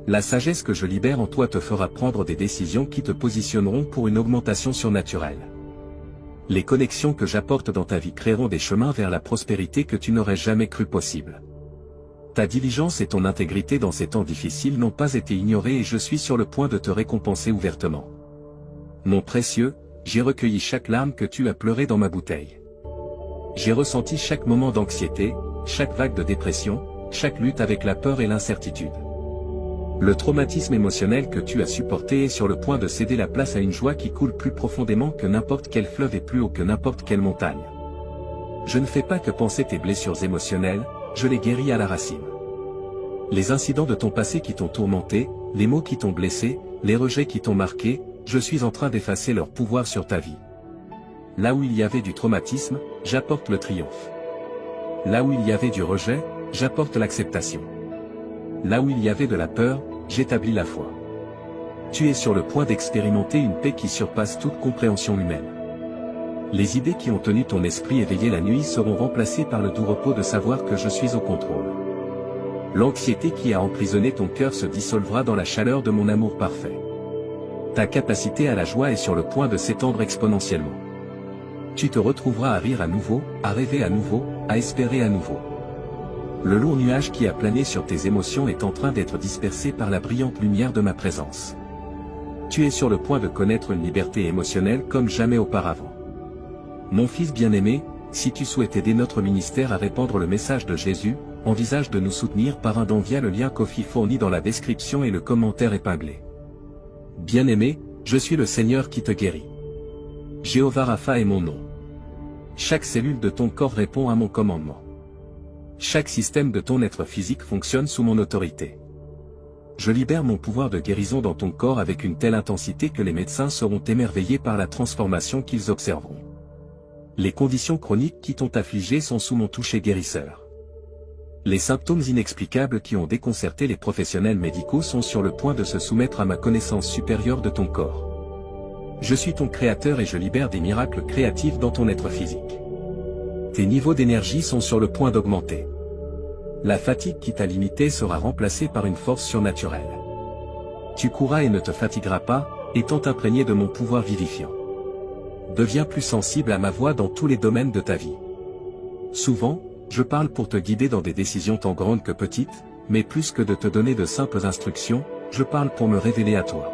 La sagesse que je libère en toi te fera prendre des décisions qui te positionneront pour une augmentation surnaturelle. Les connexions que j'apporte dans ta vie créeront des chemins vers la prospérité que tu n'aurais jamais cru possible. Ta diligence et ton intégrité dans ces temps difficiles n'ont pas été ignorées et je suis sur le point de te récompenser ouvertement. Mon précieux, j'ai recueilli chaque larme que tu as pleurée dans ma bouteille. J'ai ressenti chaque moment d'anxiété, chaque vague de dépression, chaque lutte avec la peur et l'incertitude. Le traumatisme émotionnel que tu as supporté est sur le point de céder la place à une joie qui coule plus profondément que n'importe quel fleuve et plus haut que n'importe quelle montagne. Je ne fais pas que penser tes blessures émotionnelles, je les guéris à la racine. Les incidents de ton passé qui t'ont tourmenté, les mots qui t'ont blessé, les rejets qui t'ont marqué, je suis en train d'effacer leur pouvoir sur ta vie. Là où il y avait du traumatisme, j'apporte le triomphe. Là où il y avait du rejet, j'apporte l'acceptation. Là où il y avait de la peur, j'établis la foi. Tu es sur le point d'expérimenter une paix qui surpasse toute compréhension humaine. Les idées qui ont tenu ton esprit éveillé la nuit seront remplacées par le doux repos de savoir que je suis au contrôle. L'anxiété qui a emprisonné ton cœur se dissolvera dans la chaleur de mon amour parfait. Ta capacité à la joie est sur le point de s'étendre exponentiellement. Tu te retrouveras à rire à nouveau, à rêver à nouveau, à espérer à nouveau. Le lourd nuage qui a plané sur tes émotions est en train d'être dispersé par la brillante lumière de ma présence. Tu es sur le point de connaître une liberté émotionnelle comme jamais auparavant. Mon fils bien-aimé, si tu souhaites aider notre ministère à répandre le message de Jésus, envisage de nous soutenir par un don via le lien Ko-fi fourni dans la description et le commentaire épinglé. Bien-aimé, je suis le Seigneur qui te guérit. Jéhovah Rapha est mon nom. Chaque cellule de ton corps répond à mon commandement. Chaque système de ton être physique fonctionne sous mon autorité. Je libère mon pouvoir de guérison dans ton corps avec une telle intensité que les médecins seront émerveillés par la transformation qu'ils observeront. Les conditions chroniques qui t'ont affligé sont sous mon toucher guérisseur. Les symptômes inexplicables qui ont déconcerté les professionnels médicaux sont sur le point de se soumettre à ma connaissance supérieure de ton corps. Je suis ton créateur et je libère des miracles créatifs dans ton être physique. Tes niveaux d'énergie sont sur le point d'augmenter. La fatigue qui t'a limité sera remplacée par une force surnaturelle. Tu courras et ne te fatigueras pas, étant imprégné de mon pouvoir vivifiant. Deviens plus sensible à ma voix dans tous les domaines de ta vie. Souvent, je parle pour te guider dans des décisions tant grandes que petites, mais plus que de te donner de simples instructions, je parle pour me révéler à toi.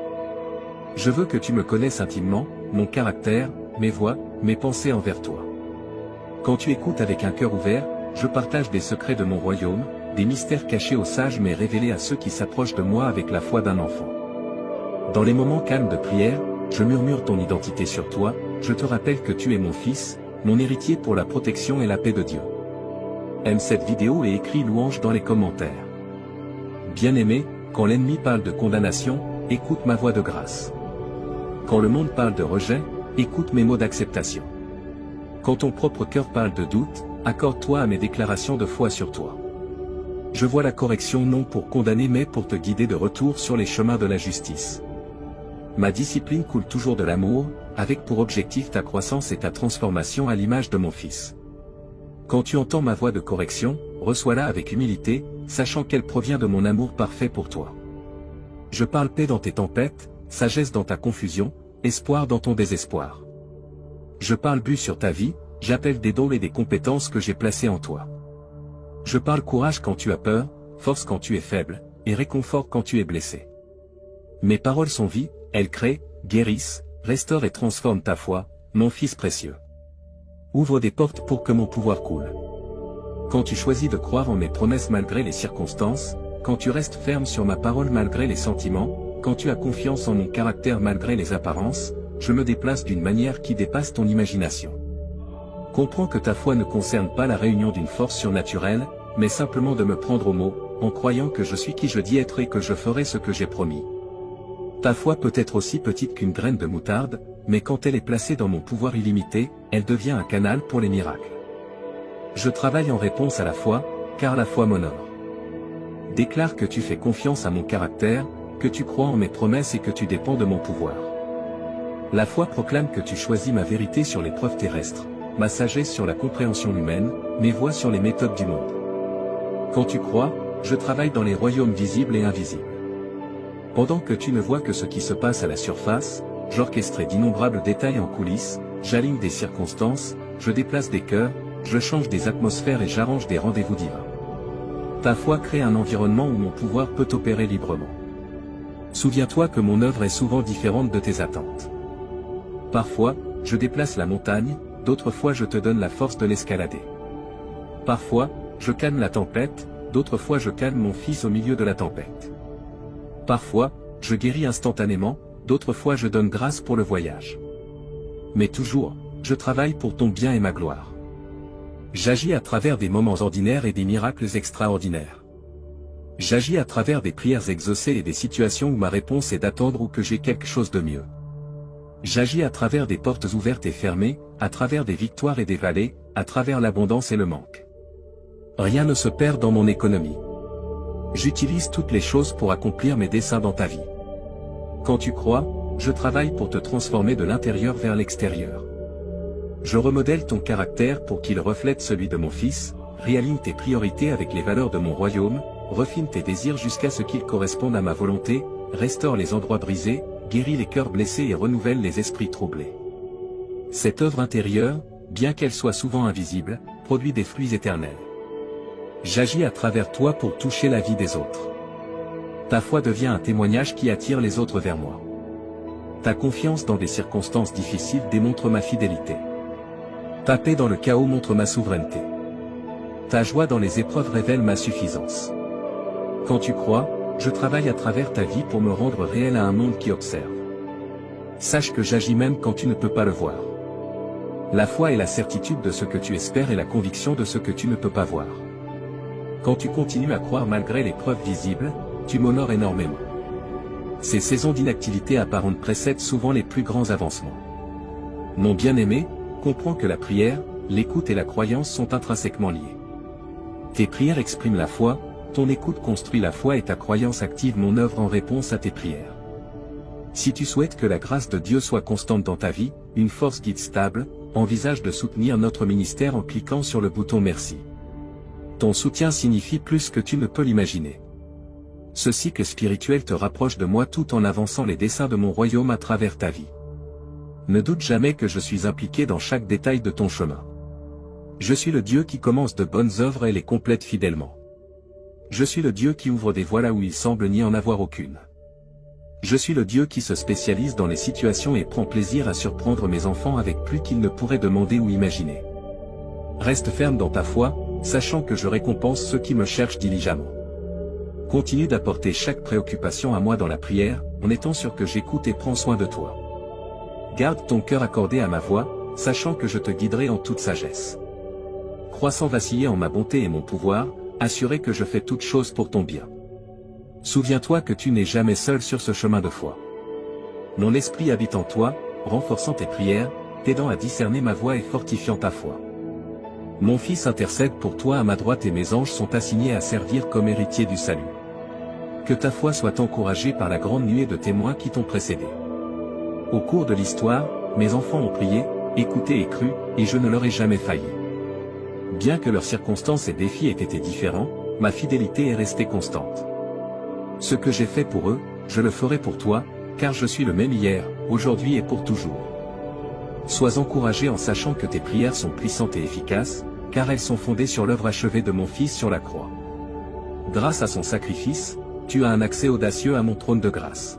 Je veux que tu me connaisses intimement, mon caractère, mes voies, mes pensées envers toi. Quand tu écoutes avec un cœur ouvert, je partage des secrets de mon royaume, des mystères cachés aux sages mais révélés à ceux qui s'approchent de moi avec la foi d'un enfant. Dans les moments calmes de prière, je murmure ton identité sur toi, je te rappelle que tu es mon fils, mon héritier pour la protection et la paix de Dieu. Aime cette vidéo et écris louange dans les commentaires. Bien-aimé, quand l'ennemi parle de condamnation, écoute ma voix de grâce. Quand le monde parle de rejet, écoute mes mots d'acceptation. Quand ton propre cœur parle de doute, accorde-toi à mes déclarations de foi sur toi. Je vois la correction non pour condamner mais pour te guider de retour sur les chemins de la justice. Ma discipline coule toujours de l'amour, avec pour objectif ta croissance et ta transformation à l'image de mon Fils. Quand tu entends ma voix de correction, reçois-la avec humilité, sachant qu'elle provient de mon amour parfait pour toi. Je parle paix dans tes tempêtes, sagesse dans ta confusion, espoir dans ton désespoir. Je parle but sur ta vie, j'appelle des dons et des compétences que j'ai placés en toi. Je parle courage quand tu as peur, force quand tu es faible, et réconfort quand tu es blessé. Mes paroles sont vie, elles créent, guérissent, restaurent et transforment ta foi, mon Fils précieux. Ouvre des portes pour que mon pouvoir coule. Quand tu choisis de croire en mes promesses malgré les circonstances, quand tu restes ferme sur ma parole malgré les sentiments, quand tu as confiance en mon caractère malgré les apparences, je me déplace d'une manière qui dépasse ton imagination. Comprends que ta foi ne concerne pas la réunion d'une force surnaturelle, mais simplement de me prendre au mot, en croyant que je suis qui je dis être et que je ferai ce que j'ai promis. Ta foi peut être aussi petite qu'une graine de moutarde, mais quand elle est placée dans mon pouvoir illimité, elle devient un canal pour les miracles. Je travaille en réponse à la foi, car la foi m'honore. Déclare que tu fais confiance à mon caractère, que tu crois en mes promesses et que tu dépends de mon pouvoir. La foi proclame que tu choisis ma vérité sur les preuves terrestres, ma sagesse sur la compréhension humaine, mes voies sur les méthodes du monde. Quand tu crois, je travaille dans les royaumes visibles et invisibles. Pendant que tu ne vois que ce qui se passe à la surface, j'orchestrai d'innombrables détails en coulisses, j'aligne des circonstances, je déplace des cœurs, je change des atmosphères et j'arrange des rendez-vous divins. Ta foi crée un environnement où mon pouvoir peut opérer librement. Souviens-toi que mon œuvre est souvent différente de tes attentes. Parfois, je déplace la montagne, d'autres fois je te donne la force de l'escalader. Parfois, je calme la tempête, d'autres fois je calme mon fils au milieu de la tempête. Parfois, je guéris instantanément, d'autres fois je donne grâce pour le voyage. Mais toujours, je travaille pour ton bien et ma gloire. J'agis à travers des moments ordinaires et des miracles extraordinaires. J'agis à travers des prières exaucées et des situations où ma réponse est d'attendre ou que j'ai quelque chose de mieux. J'agis à travers des portes ouvertes et fermées, à travers des victoires et des vallées, à travers l'abondance et le manque. Rien ne se perd dans mon économie. J'utilise toutes les choses pour accomplir mes desseins dans ta vie. Quand tu crois, je travaille pour te transformer de l'intérieur vers l'extérieur. Je remodèle ton caractère pour qu'il reflète celui de mon Fils, réaligne tes priorités avec les valeurs de mon royaume, refine tes désirs jusqu'à ce qu'ils correspondent à ma volonté, restaure les endroits brisés, guérit les cœurs blessés et renouvelle les esprits troublés. Cette œuvre intérieure, bien qu'elle soit souvent invisible, produit des fruits éternels. J'agis à travers toi pour toucher la vie des autres. Ta foi devient un témoignage qui attire les autres vers moi. Ta confiance dans des circonstances difficiles démontre ma fidélité. Ta paix dans le chaos montre ma souveraineté. Ta joie dans les épreuves révèle ma suffisance. Quand tu crois, je travaille à travers ta vie pour me rendre réel à un monde qui observe. Sache que j'agis même quand tu ne peux pas le voir. La foi est la certitude de ce que tu espères et la conviction de ce que tu ne peux pas voir. Quand tu continues à croire malgré les preuves visibles, tu m'honores énormément. Ces saisons d'inactivité apparente précèdent souvent les plus grands avancements. Mon bien-aimé, comprends que la prière, l'écoute et la croyance sont intrinsèquement liées. Tes prières expriment la foi, ton écoute construit la foi et ta croyance active mon œuvre en réponse à tes prières. Si tu souhaites que la grâce de Dieu soit constante dans ta vie, une force guide stable, envisage de soutenir notre ministère en cliquant sur le bouton Merci. Ton soutien signifie plus que tu ne peux l'imaginer. Ce cycle spirituel te rapproche de moi tout en avançant les desseins de mon royaume à travers ta vie. Ne doute jamais que je suis impliqué dans chaque détail de ton chemin. Je suis le Dieu qui commence de bonnes œuvres et les complète fidèlement. Je suis le Dieu qui ouvre des voies là où il semble n'y en avoir aucune. Je suis le Dieu qui se spécialise dans les situations et prend plaisir à surprendre mes enfants avec plus qu'ils ne pourraient demander ou imaginer. Reste ferme dans ta foi, sachant que je récompense ceux qui me cherchent diligemment. Continue d'apporter chaque préoccupation à moi dans la prière, en étant sûr que j'écoute et prends soin de toi. Garde ton cœur accordé à ma voix, sachant que je te guiderai en toute sagesse. Crois sans vaciller en ma bonté et mon pouvoir, assuré que je fais toutes choses pour ton bien. Souviens-toi que tu n'es jamais seul sur ce chemin de foi. Mon esprit habite en toi, renforçant tes prières, t'aidant à discerner ma voix et fortifiant ta foi. Mon Fils intercède pour toi à ma droite et mes anges sont assignés à servir comme héritiers du salut. Que ta foi soit encouragée par la grande nuée de témoins qui t'ont précédé. Au cours de l'histoire, mes enfants ont prié, écouté et cru, et je ne leur ai jamais failli. Bien que leurs circonstances et défis aient été différents, ma fidélité est restée constante. Ce que j'ai fait pour eux, je le ferai pour toi, car je suis le même hier, aujourd'hui et pour toujours. Sois encouragé en sachant que tes prières sont puissantes et efficaces, car elles sont fondées sur l'œuvre achevée de mon Fils sur la croix. Grâce à son sacrifice, tu as un accès audacieux à mon trône de grâce.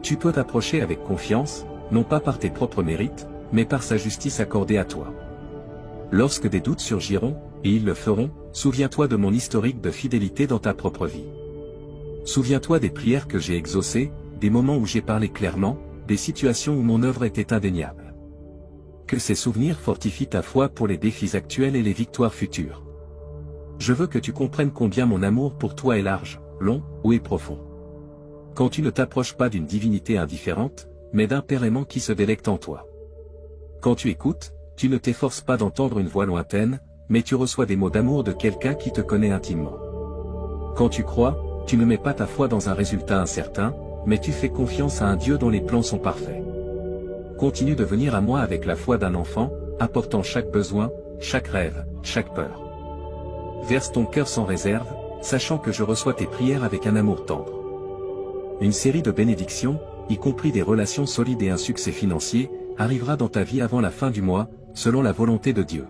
Tu peux t'approcher avec confiance, non pas par tes propres mérites, mais par sa justice accordée à toi. Lorsque des doutes surgiront, et ils le feront, souviens-toi de mon historique de fidélité dans ta propre vie. Souviens-toi des prières que j'ai exaucées, des moments où j'ai parlé clairement, des situations où mon œuvre était indéniable. Que ces souvenirs fortifient ta foi pour les défis actuels et les victoires futures. Je veux que tu comprennes combien mon amour pour toi est large, long, haut et profond. Quand tu ne t'approches pas d'une divinité indifférente, mais d'un Père aimant qui se délecte en toi. Quand tu écoutes, tu ne t'efforces pas d'entendre une voix lointaine, mais tu reçois des mots d'amour de quelqu'un qui te connaît intimement. Quand tu crois, tu ne mets pas ta foi dans un résultat incertain, mais tu fais confiance à un Dieu dont les plans sont parfaits. Continue de venir à moi avec la foi d'un enfant, apportant chaque besoin, chaque rêve, chaque peur. Verse ton cœur sans réserve, sachant que je reçois tes prières avec un amour tendre. Une série de bénédictions, y compris des relations solides et un succès financier, arrivera dans ta vie avant la fin du mois, selon la volonté de Dieu.